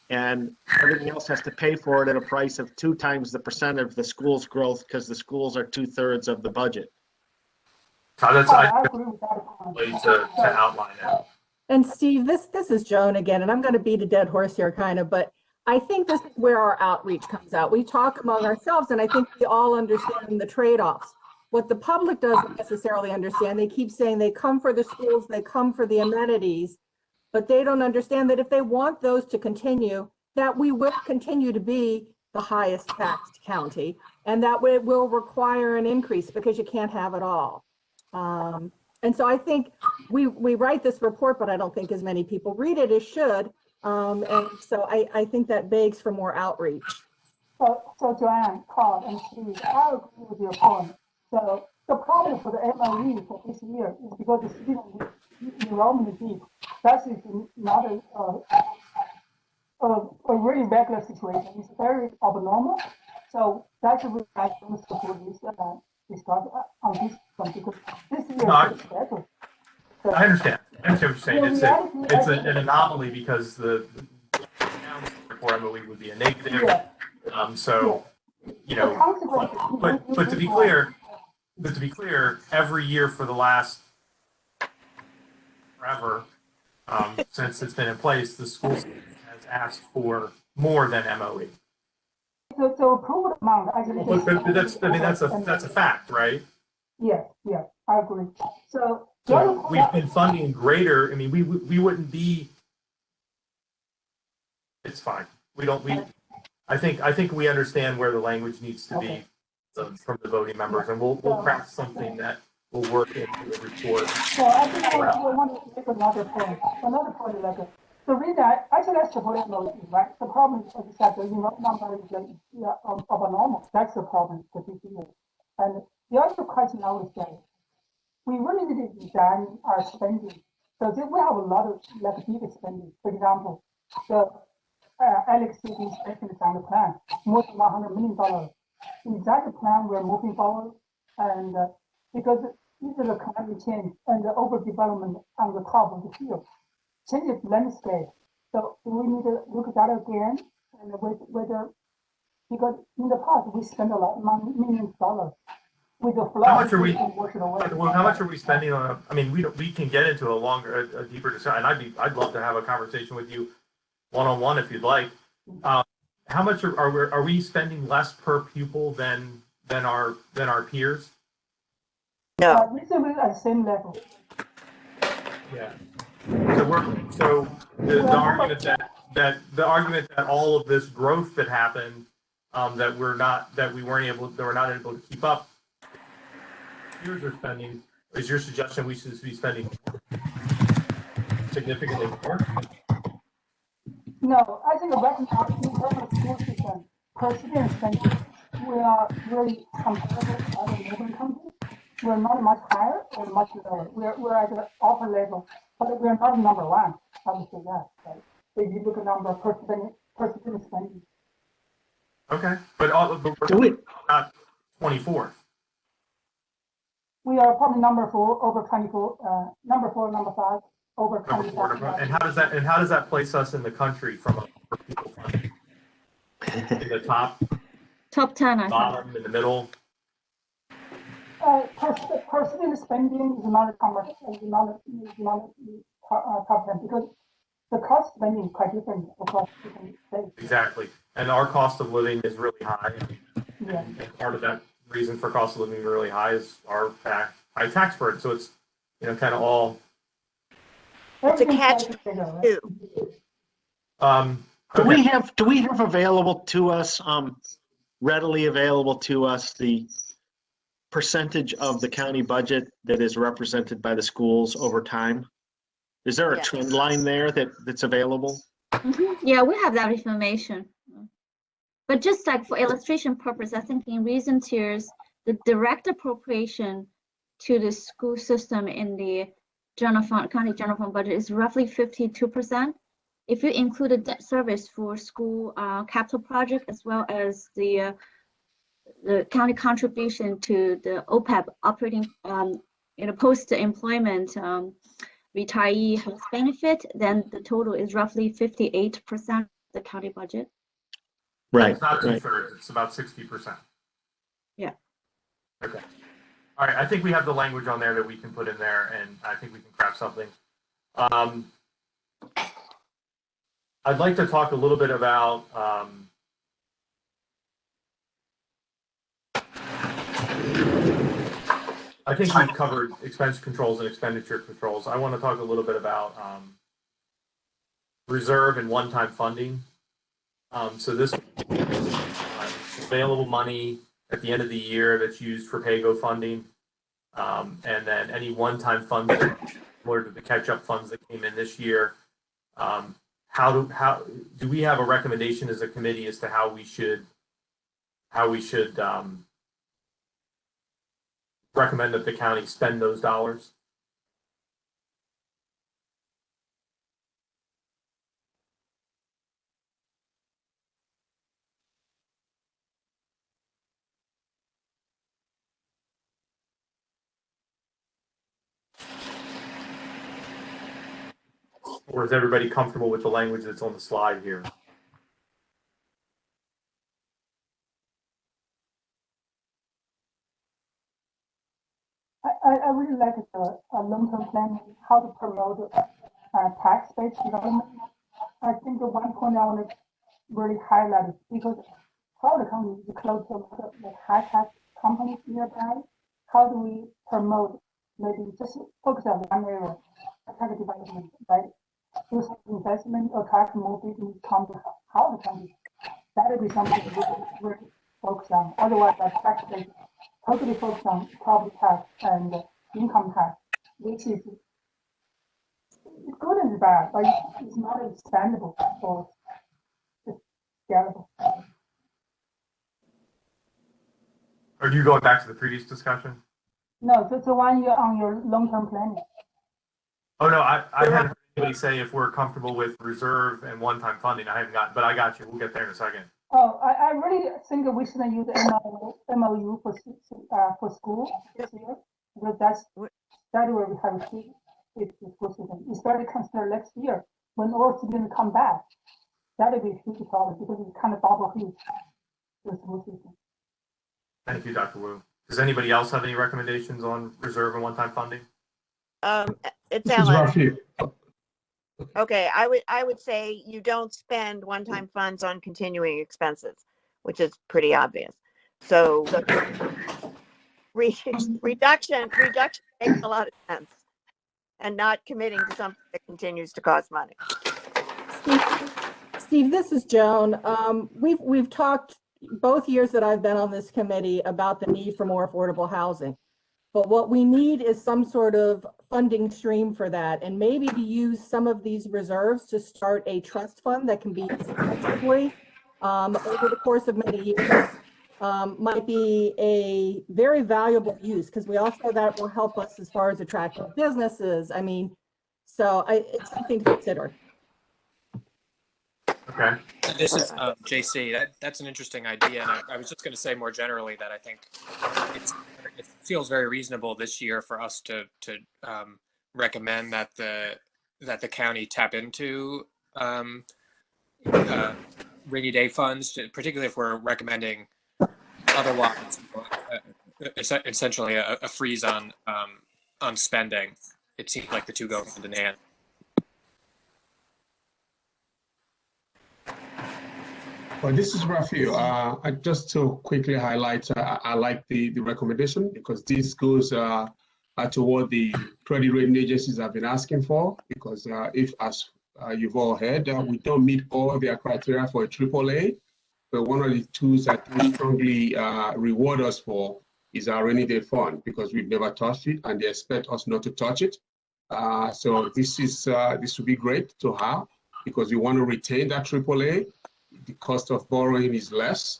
And everything else has to pay for it at a price of 2 times the percent of the school's growth, because the schools are 2/3 of the budget. Todd, I agree with that way to outline it. And Steve, this is Joan again, and I'm going to beat a dead horse here kind of, but I think this is where our outreach comes out. We talk among ourselves, and I think we all understand the trade-offs. What the public doesn't necessarily understand, they keep saying they come for the schools, they come for the amenities, but they don't understand that if they want those to continue, that we will continue to be the highest taxed county, and that it will require an increase because you can't have it all. And so I think we write this report, but I don't think as many people read it as should. And so I think that begs for more outreach. So Joanne, Todd, and Steve, I agree with your point. So the problem for the MOE for this year is because the student enrollment deep. That is not a really regular situation. It's very abnormal. So that's the reason I don't support this start on this one, because this year is better. So, I understand. I understand what you're saying. It's an anomaly because the for MOE would be a negative. Yeah. But to be clear, every year for the last forever, since it's been in place, the school has asked for more than MOE. So approved amount actually. But that's a fact, right? Yeah, I agree. So we've been funding greater. I mean, we wouldn't be. It's fine. I think we understand where the language needs to be from the voting members, and we'll craft something that we'll work into the report. So I think I want to make another point. Another point is like the reason actually I support MOE, right? The problem is, like you said, the number is like, of a normal. That's the problem, the DCU. And the other question I would say, we really need to design our spending. So we have a lot of like big spending. For example, the Alex City inspection is on the plan, more than $100 million. Is that the plan we're moving forward? And because due to the climate change and the overdevelopment on the top of the hill, changes landscape. So we need to look at that again, and whether, because in the past we spent a lot of money, millions of dollars with the flood. How much are we? Wash it away. Well, how much are we spending on? I mean, we can get into a deeper discussion. And I'd love to have a conversation with you one-on-one if you'd like. How much are we spending less per pupil than our peers? No. We still at the same level. Yeah. So the argument that all of this growth that happened that we're not able to keep up. Peers are spending. Is your suggestion we should be spending significantly more? No, I think right now in terms of school system, per student spending, we are really comparable to other neighboring countries. We're not much higher or much lower. We're at the upper level, but we're not number one. I would say that. Right? So if you look at number per student spending. Okay, but we're not 24. We are probably number 4 over 24. Number 4, number 5 over 25. And how does that place us in the country from a per pupil funding? In the top 10, I think. bottom, in the middle? Per student spending is not top 10 because the cost spending is quite different across different states. Exactly, and our cost of living is really high. Yeah. And part of that reason for cost of living really high is our high tax burden. So it's kind of all. It's a catch too. Do we have available to us, readily available to us, the percentage of the county budget that is represented by the schools over time? Is there a trend line there that's available? Mm-hmm. Yeah, we have that information. But just like for illustration purpose, I think in recent years, the direct appropriation to the school system in the county general fund budget is roughly 52%. If you include the debt service for school capital project as well as the county contribution to the OPEB operating post-employment retiree health benefit, then the total is roughly 58% of the county budget. Right. It's not 2/3, it's about 60%. Yeah. Okay. All right, I think we have the language on there that we can put in there, and I think we can craft something. I'd like to talk a little bit about I think we've covered expense controls and expenditure controls. I want to talk a little bit about reserve and one-time funding. So this available money at the end of the year that's used for pay-go funding, and then any one-time funding similar to the catch-up funds that came in this year. How do we have a recommendation as a committee as to how we should recommend that the county spend those dollars? Or is everybody comfortable with the language that's on the slide here? I really like the long-term planning, how to promote tax-based development. I think the one point I want to really highlight is because how the company is close to the high-tax companies nearby, how do we promote, maybe just focus on one area, tax development, right? Do some investment or attract more business come to how the company. That would be something we really focus on. Otherwise, that tax-based totally focused on property tax and income tax, which is good and bad, but it's not expandable or it's scalable. Are you going back to the previous discussion? No, the one you're on your long-term planning. Oh, no, I haven't heard anybody say if we're comfortable with reserve and one-time funding. I haven't got, but I got you. We'll get there in a second. Oh, I really think we should use MOU for school this year, because that where we have to it for students. Especially consider next year when all students come back, that will be a huge problem because it kind of double hit the school system. Thank you, Dr. Wu. Does anybody else have any recommendations on reserve and one-time funding? It's Ellen. Okay, I would say you don't spend one-time funds on continuing expenses, which is pretty obvious. So reduction makes a lot of sense, and not committing to something that continues to cost money. Steve, this is Joan. We've talked both years that I've been on this committee about the need for more affordable housing. But what we need is some sort of funding stream for that, and maybe to use some of these reserves to start a trust fund that can be used flexibly over the course of many years might be a very valuable use, because we also know that will help us as far as attracting businesses. I mean, so it's something to consider. Okay. This is JC. That's an interesting idea, and I was just going to say more generally that I think it feels very reasonable this year for us to recommend that the county tap into rainy day funds, particularly if we're recommending otherwise essentially a freeze on spending. It seems like the two go hand in hand. Well, this is Raphael. Just to quickly highlight, I like the recommendation, because this goes toward the credit rating agencies have been asking for, because if, as you've all heard, we don't meet all their criteria for a AAA, but one of the tools that they strongly reward us for is our rainy day fund, because we've never touched it and they expect us not to touch it. So this would be great to have, because we want to retain that AAA. The cost of borrowing is less,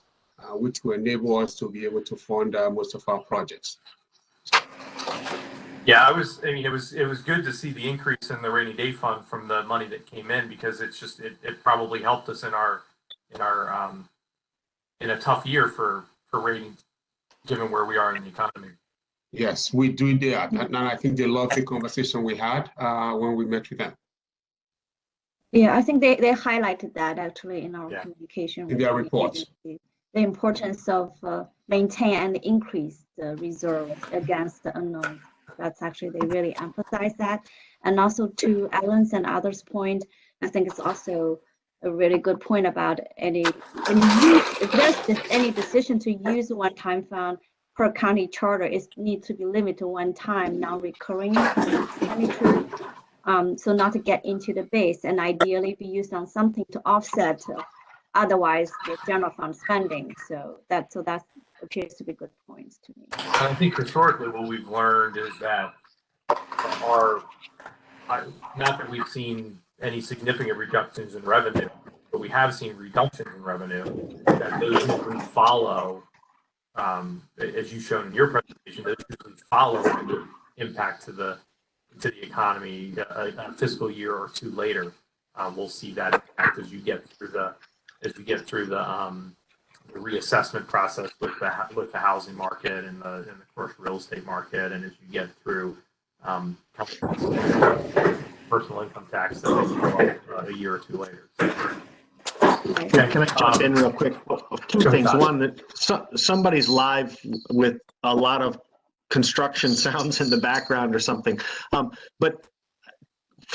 which will enable us to be able to fund most of our projects. Yeah, it was good to see the increase in the rainy day fund from the money that came in, because it's just it probably helped us in a tough year for ratings, given where we are in the economy. Yes, we do that, and I think they love the conversation we had when we met with them. Yeah, I think they highlighted that actually in our communication in their reports. The importance of maintain and increase the reserve against the unknown. That's actually, they really emphasize that. And also to Ellen's and others' point, I think it's also a really good point about if there's any decision to use a one-time fund per county charter, it needs to be limited to one-time, non-recurring expenditure. So not to get into the base, and ideally be used on something to offset otherwise the general fund spending. So that appears to be good points to me. And I think historically what we've learned is that not that we've seen any significant reductions in revenue, but we have seen reductions in revenue, that those usually follow, as you've shown in your presentation, those usually follow the impact to the economy a fiscal year or two later. We'll see that impact as you get through the reassessment process with the housing market and the commercial real estate market, and as you get through personal income tax that may go up a year or two later. Yeah, can I jump in real quick? Two things. One, that somebody's live with a lot of construction sounds in the background or something. But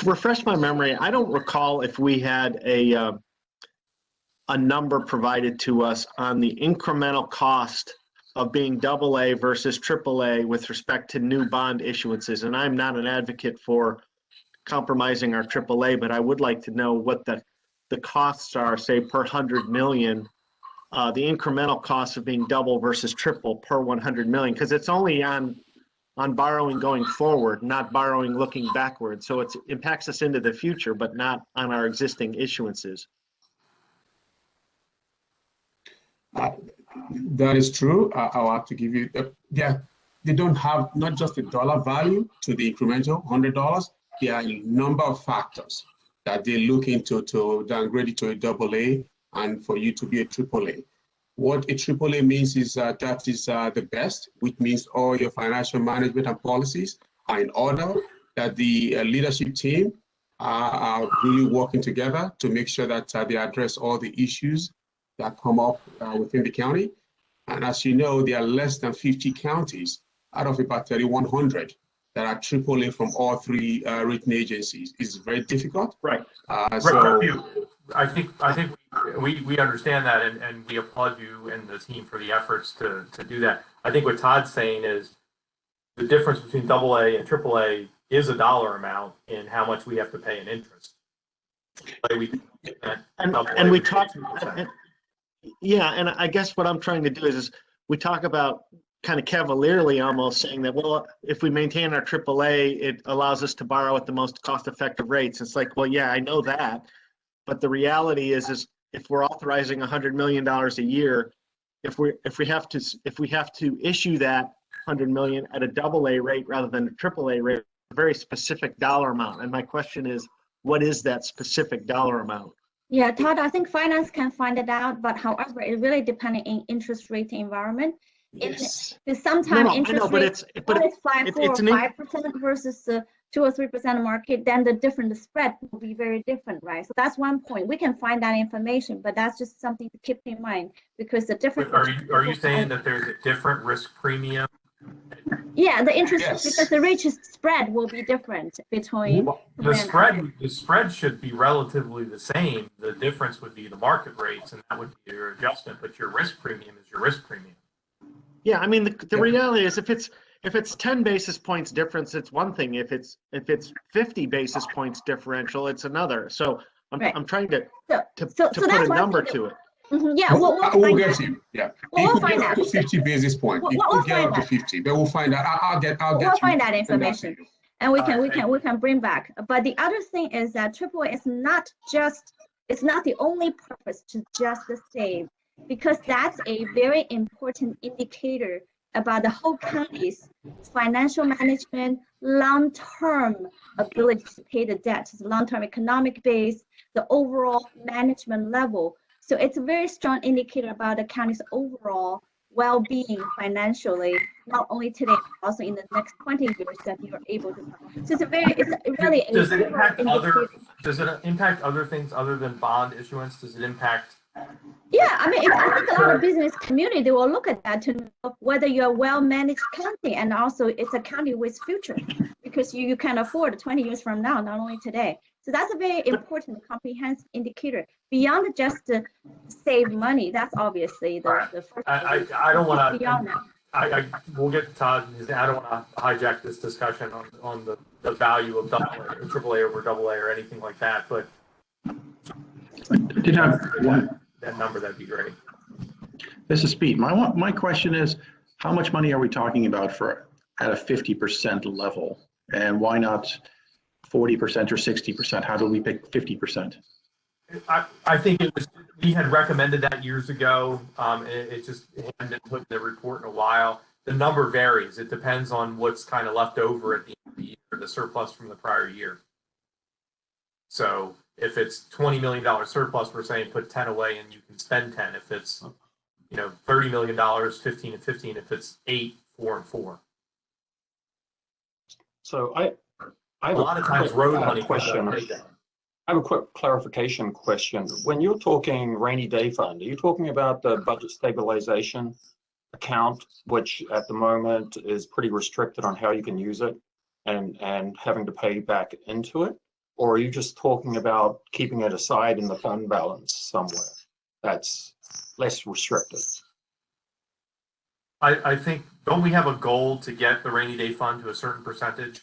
refresh my memory, I don't recall if we had a number provided to us on the incremental cost of being AA versus AAA with respect to new bond issuances. And I'm not an advocate for compromising our AAA, but I would like to know what the costs are, say, per 100 million, the incremental cost of being double versus triple per 100 million, because it's only on on borrowing going forward, not borrowing looking backward. So it impacts us into the future, but not on our existing issuances. That is true. I'll have to give you, they don't have not just a dollar value to the incremental $100. There are a number of factors that they look into to downgrade it to a AA and for you to be a AAA. What a AAA means is that is the best, which means all your financial management and policies are in order, that the leadership team are really working together to make sure that they address all the issues that come up within the county. And as you know, there are less than 50 counties out of about 3,100 that are AAA from all three rating agencies. It's very difficult. Right. I think we understand that, and we applaud you and the team for the efforts to do that. I think what Todd's saying is the difference between AA and AAA is a dollar amount in how much we have to pay in interest. And we talk, yeah, and I guess what I'm trying to do is we talk about kind of cavalierly almost saying that, well, if we maintain our AAA, it allows us to borrow at the most cost-effective rates. It's like, well, yeah, I know that. But the reality is if we're authorizing $100 million a year, if we have to issue that $100 million at a AA rate rather than a AAA rate, a very specific dollar amount. And my question is, what is that specific dollar amount? Yeah, Todd, I think finance can find it out, but however, it really depends on interest rate environment. Yes. Sometimes interest rate is 4 or 5% versus 2 or 3% market, then the spread will be very different, right? So that's one point. We can find that information, but that's just something to keep in mind because the different. Are you saying that there's a different risk premium? Yeah, the interest because the rate spread will be different between. The spread should be relatively the same. The difference would be the market rates, and that would be your adjustment. But your risk premium is your risk premium. Yeah, I mean the reality is if it's 10 basis points difference, it's one thing. If it's 50 basis points differential, it's another. So I'm trying to put a number to it. Mm-hmm. Yeah, we'll get to you. Yeah, we'll it could get up to 50 basis points. It could get up to 50, but we'll find out. We'll find that information, and we can bring back. But the other thing is that AAA is not the only purpose to just save, because that's a very important indicator about the whole county's financial management, long-term ability to pay the debt, the long-term economic base, the overall management level. So it's a very strong indicator about the county's overall well-being financially, not only today, but also in the next 20 years that you're able to. So Does it impact other things other than bond issuance? Does it impact? Yeah, I mean, I think a lot of business community, they will look at that to know whether you're a well-managed county, and also it's a county with future, because you can afford 20 years from now, not only today. So that's a very important comprehensive indicator beyond just to save money. That's obviously the first. I don't want to. Beyond that. We'll get to Todd. I don't want to hijack this discussion on the value of AAA over AA or anything like that, but. Did have one. That number, that'd be great. This is Pete. My question is, how much money are we talking about for at a 50% level, and why not 40% or 60%? How do we pick 50%? I think we had recommended that years ago. It just hadn't been put in the report in a while. The number varies. It depends on what's kind of left over at the end of the year, the surplus from the prior year. So if it's $20 million surplus, we're saying put 10 away and you can spend 10. If it's, $30 million, 15 and 15. If it's 8, 4 and 4. So I have a lot of times road money question. I have a quick clarification question. When you're talking rainy day fund, are you talking about the budget stabilization account, which at the moment is pretty restricted on how you can use it and having to pay back into it? Or are you just talking about keeping it aside in the fund balance somewhere that's less restricted? I think, don't we have a goal to get the rainy day fund to a certain percentage?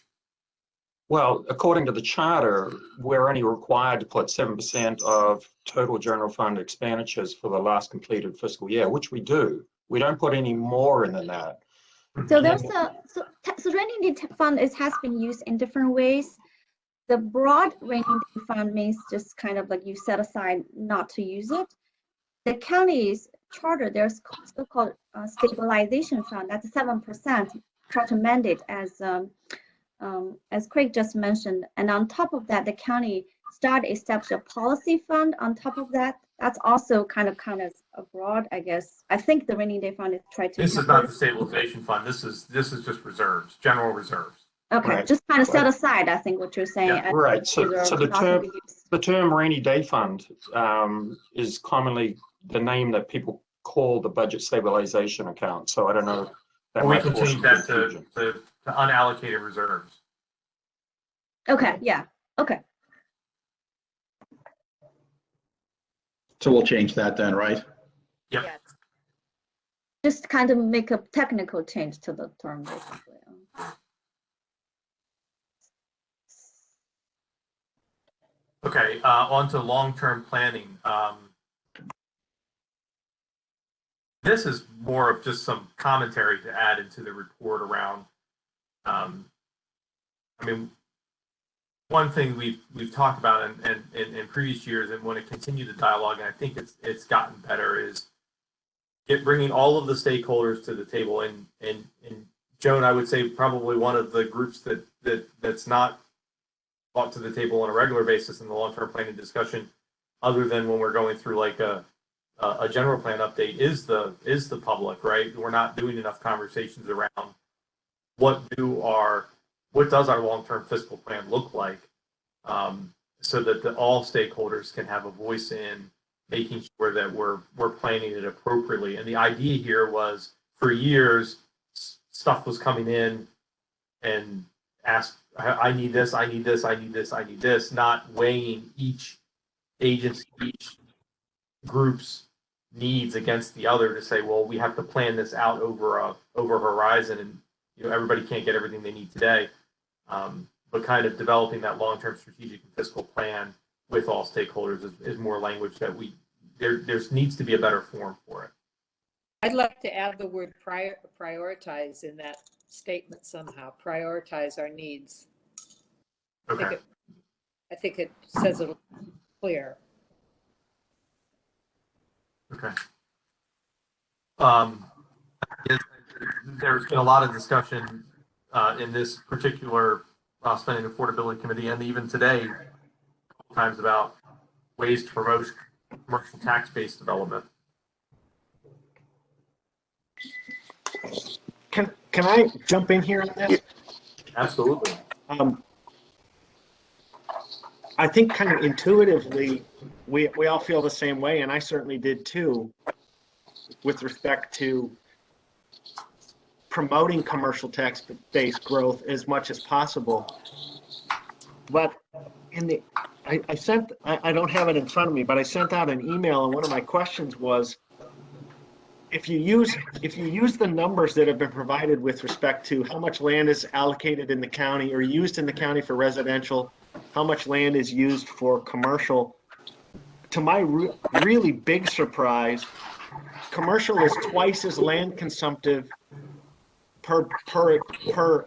Well, according to the charter, we're only required to put 7% of total general fund expenditures for the last completed fiscal year, which we do. We don't put any more in than that. So there's so rainy day fund has been used in different ways. The broad rainy day fund means just kind of like you set aside not to use it. The county's charter, there's so-called stabilization fund. That's 7%, charter mandate, as Craig just mentioned. And on top of that, the county started establish a policy fund. On top of that, that's also kind of abroad, I guess. I think the rainy day fund is trying to. This is not the stabilization fund. This is just reserves, general reserves. Okay, Right. just kind of set aside, I think what you're saying. Yeah. Right. So the term rainy day fund is commonly the name that people call the budget stabilization account. So I don't know. Well, we can change that to unallocated reserves. Okay. Yeah. Okay. So we'll change that then, right? Yep. Yes. Just kind of make a technical change to the term, basically. Okay, on to long-term planning. This is more of just some commentary to add into the report around, I mean, one thing we've talked about in previous years and want to continue the dialogue, and I think it's gotten better, is bringing all of the stakeholders to the table. And Joan, I would say probably one of the groups that's not brought to the table on a regular basis in the long-term planning discussion, other than when we're going through like a general plan update, is the public, right? We're not doing enough conversations around what does our long-term fiscal plan look like, so that all stakeholders can have a voice in making sure that we're planning it appropriately. And the idea here was, for years, stuff was coming in and asked, I need this, I need this, I need this, I need this, not weighing each agency, each group's needs against the other to say, well, we have to plan this out over a horizon, and everybody can't get everything they need today. But kind of developing that long-term strategic and fiscal plan with all stakeholders is more language that there needs to be a better form for it. I'd like to add the word prioritize in that statement somehow. Prioritize our needs. Okay. I think it says it clear. Okay. There's been a lot of discussion in this particular spending affordability committee, and even today, a couple times, about ways to promote commercial tax-based development. Can I jump in here on this? Absolutely. I think kind of intuitively, we all feel the same way, and I certainly did too, with respect to promoting commercial tax-based growth as much as possible. But I don't have it in front of me, but I sent out an email, and one of my questions was, if you use the numbers that have been provided with respect to how much land is allocated in the county or used in the county for residential, how much land is used for commercial, to my really big surprise, commercial is twice as land consumptive per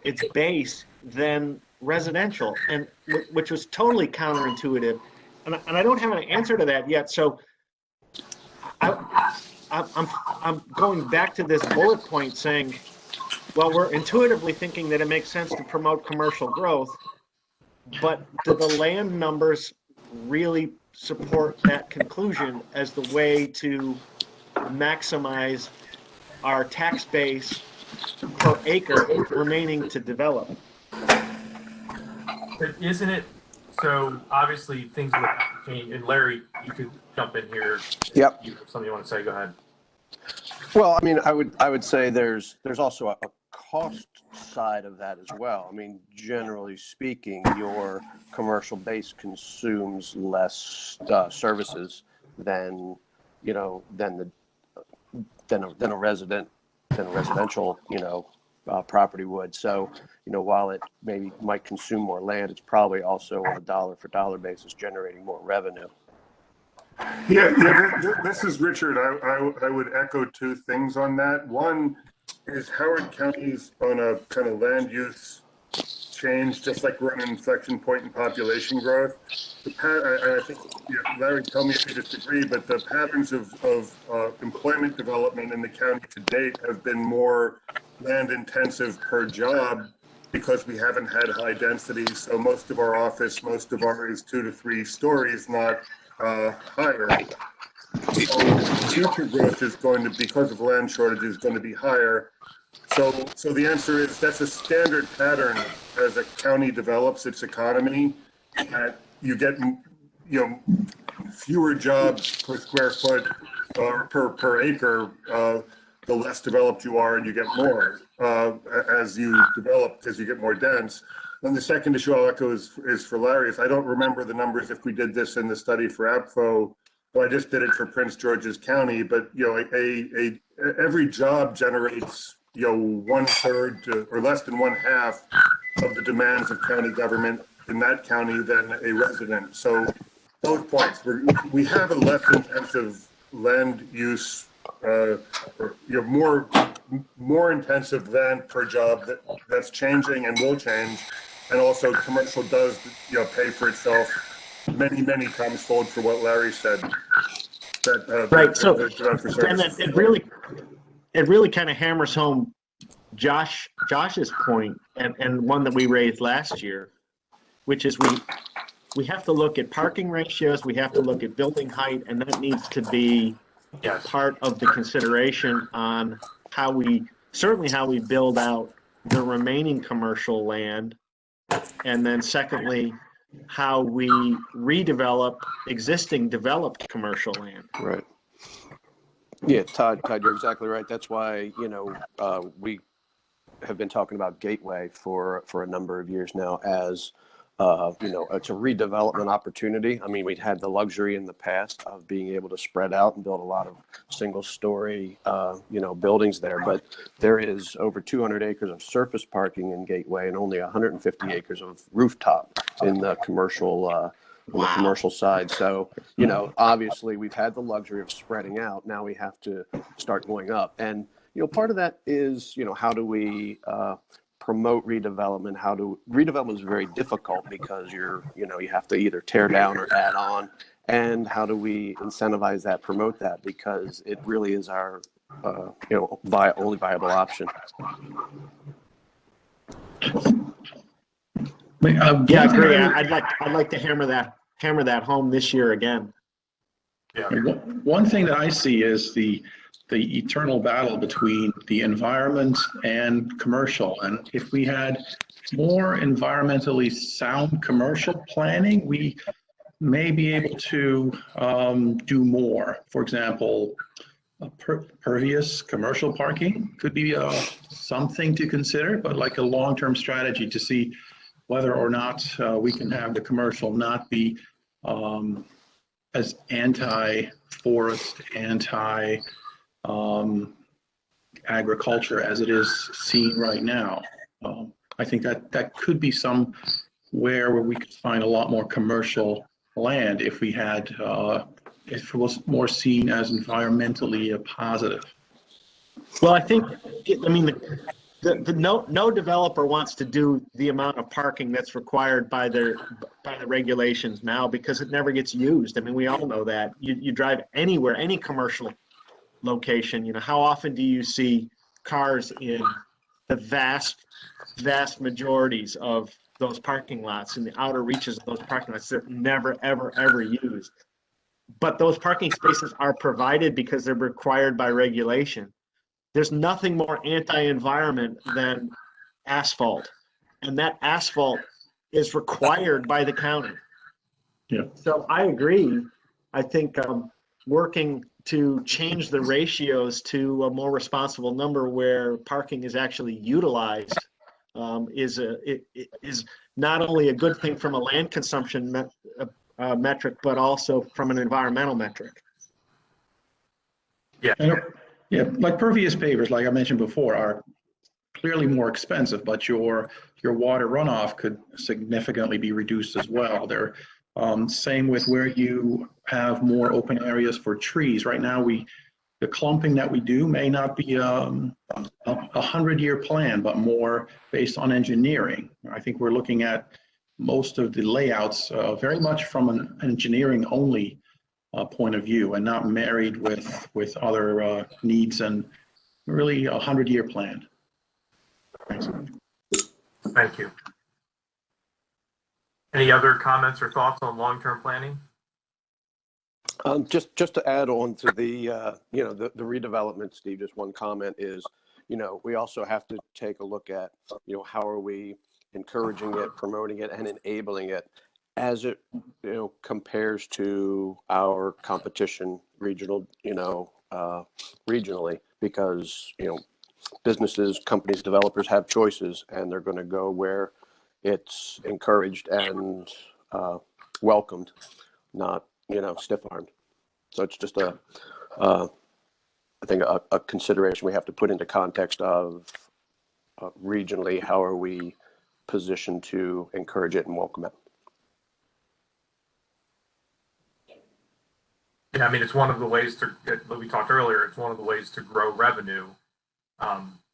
its base than residential, and which was totally counterintuitive. And I don't have an answer to that yet. So I'm going back to this bullet point saying, well, we're intuitively thinking that it makes sense to promote commercial growth, but do the land numbers really support that conclusion as the way to maximize our tax base per acre remaining to develop? But isn't it, so obviously things would change, and Larry, you could jump in here. Yep. You have something you want to say, go ahead. Well, I mean, I would say there's also a cost side of that as well. I mean, generally speaking, your commercial base consumes less services than a residential property would. So while it might consume more land, it's probably also on a dollar for dollar basis generating more revenue. Yeah. This is Richard. I would echo two things on that. One, is Howard County's on a kind of land use change, just like we're on an inflection point in population growth. I think, Larry, tell me if you disagree, but the patterns of employment development in the county to date have been more land intensive per job because we haven't had high density. So most of our office, most of our is 2 to 3 stories, not higher. So future growth is going to, because of land shortages, going to be higher. So the answer is that's a standard pattern as a county develops its economy, that you get, fewer jobs per square foot or per acre, the less developed you are, and you get more as you develop, as you get more dense. And the second issue I'll echo is for Larry. I don't remember the numbers if we did this in the study for APFO. Well, I just did it for Prince George's County, but every job generates 1/3 to, or less than 1/2 of the demands of county government in that county than a resident. So both points, we have a less intensive land use, more intensive land per job that's changing and will change, and also commercial does pay for itself many times fold for what Larry said. Right. So and it really kind of hammers home Josh's point, and one that we raised last year, which is we have to look at parking ratios, we have to look at building height, and that needs to be part of the consideration on how we build out the remaining commercial land, and then secondly, how we redevelop existing developed commercial land. Right. Yeah, Todd, you're exactly right. That's why, we have been talking about Gateway for a number of years now as, it's a redevelopment opportunity. I mean, we'd had the luxury in the past of being able to spread out and build a lot of single story, buildings there, but there is over 200 acres of surface parking in Gateway and only 150 acres of rooftop in the commercial commercial side. So, obviously we've had the luxury of spreading out. Now we have to start going up. And, part of that is, how do we promote redevelopment? Redevelopment is very difficult because you have to either tear down or add on. And how do we incentivize that, promote that? Because it really is our, only viable option. Yeah, I agree. I'd like to hammer that home this year again. Yeah. One thing that I see is the eternal battle between the environment and commercial. And if we had more environmentally sound commercial planning, we may be able to do more. For example, pervious commercial parking could be something to consider, but like a long-term strategy to see whether or not we can have the commercial not be as anti-forest, agriculture as it is seen right now. I think that could be somewhere where we could find a lot more commercial land if we had, if it was more seen as environmentally positive. Well, no developer wants to do the amount of parking that's required by the regulations now because it never gets used. I mean, we all know that. You drive anywhere, any commercial location, how often do you see cars in the vast majorities of those parking lots, in the outer reaches of those parking lots? They're never, ever used. But those parking spaces are provided because they're required by regulation. There's nothing more anti-environment than asphalt, and that asphalt is required by the county. Yeah. So I agree. I think working to change the ratios to a more responsible number where parking is actually utilized is not only a good thing from a land consumption metric, but also from an environmental metric. Yeah. Yeah, like pervious pavers, like I mentioned before, are clearly more expensive, but your water runoff could significantly be reduced as well. They're same with where you have more open areas for trees. Right now, we the clumping that we do may not be a 100-year plan, but more based on engineering. I think we're looking at most of the layouts very much from an engineering only point of view and not married with other needs, and really a 100-year plan. Thanks. Thank you. Any other comments or thoughts on long-term planning? Just to add on to the the redevelopment, Steve, just one comment is, we also have to take a look at, how are we encouraging it, promoting it, and enabling it as it, compares to our competition regionally, because, businesses, companies, developers have choices, and they're going to go where it's encouraged and welcomed, not, stiff-armed. So it's just I think a consideration we have to put into context of regionally, how are we positioned to encourage it and welcome it. Yeah, I mean, it's one of the ways to, like we talked earlier, it's one of the ways to grow revenue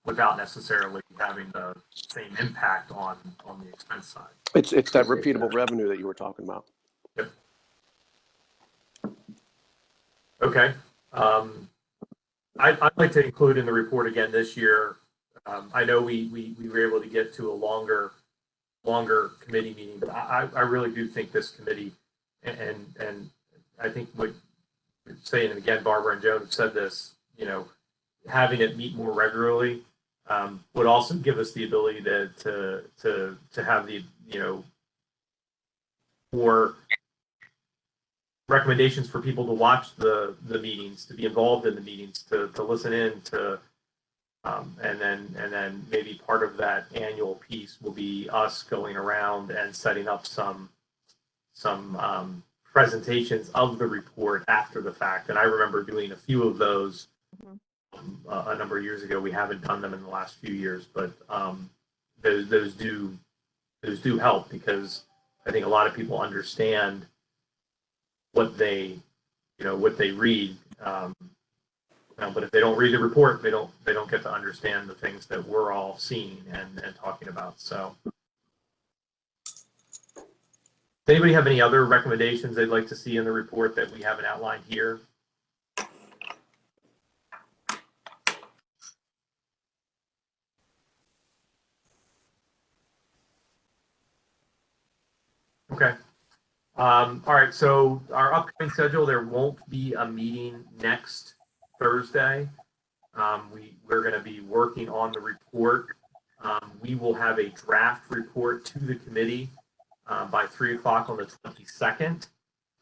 without necessarily having the same impact on the expense side. It's that repeatable revenue that you were talking about. Yep. Okay. I'd like to include in the report again this year. I know we were able to get to a longer committee meeting, but I really do think this committee, and I think what you're saying, and again, Barbara and Joan have said this, having it meet more regularly would also give us the ability to have the, more recommendations for people to watch the meetings, to be involved in the meetings, to listen in, to and then maybe part of that annual piece will be us going around and setting up some presentations of the report after the fact. And I remember doing a few of those a number of years ago. We haven't done them in the last few years, but those do help, because I think a lot of people understand what they read, but if they don't read the report, they don't get to understand the things that we're all seeing and talking about. So, does anybody have any other recommendations they'd like to see in the report that we haven't outlined here? Okay. All right, so our upcoming schedule, there won't be a meeting next Thursday. We're going to be working on the report. We will have a draft report to the committee by 3 o'clock on the 22nd,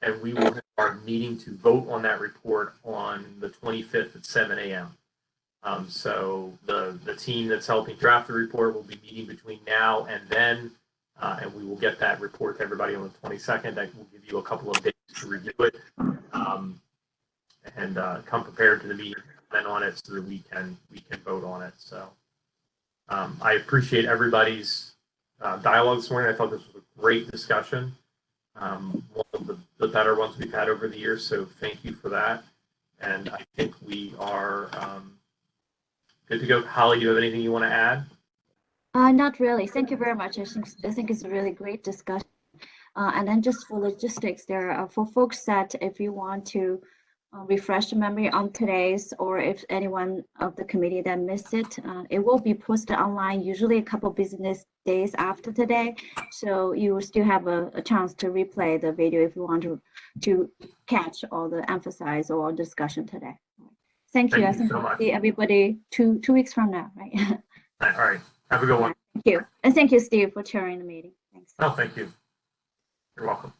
and we will have our meeting to vote on that report on the 25th at 7 a.m. So the team that's helping draft the report will be meeting between now and then. And we will get that report to everybody on the 22nd. I will give you a couple of days to review it and come prepared to the meeting and on it so that we can vote on it. So I appreciate everybody's dialogue this morning. I thought this was a great discussion, one of the better ones we've had over the years. So thank you for that. And I think we are good to go. Holly, do you have anything you want to add? Not really. Thank you very much. I think it's a really great discussion. And then just for logistics, there are for folks that if you want to refresh the memory on today's, or if anyone of the committee that missed it, it will be posted online usually a couple business days after today. So you will still have a chance to replay the video if you want to catch all the emphasize or discussion today. Thank you. I think so we'll see everybody two weeks from now, right? All right. Have a good one. Thank you. And thank you, Steve, for chairing the meeting. Thanks. Oh, thank you. You're welcome.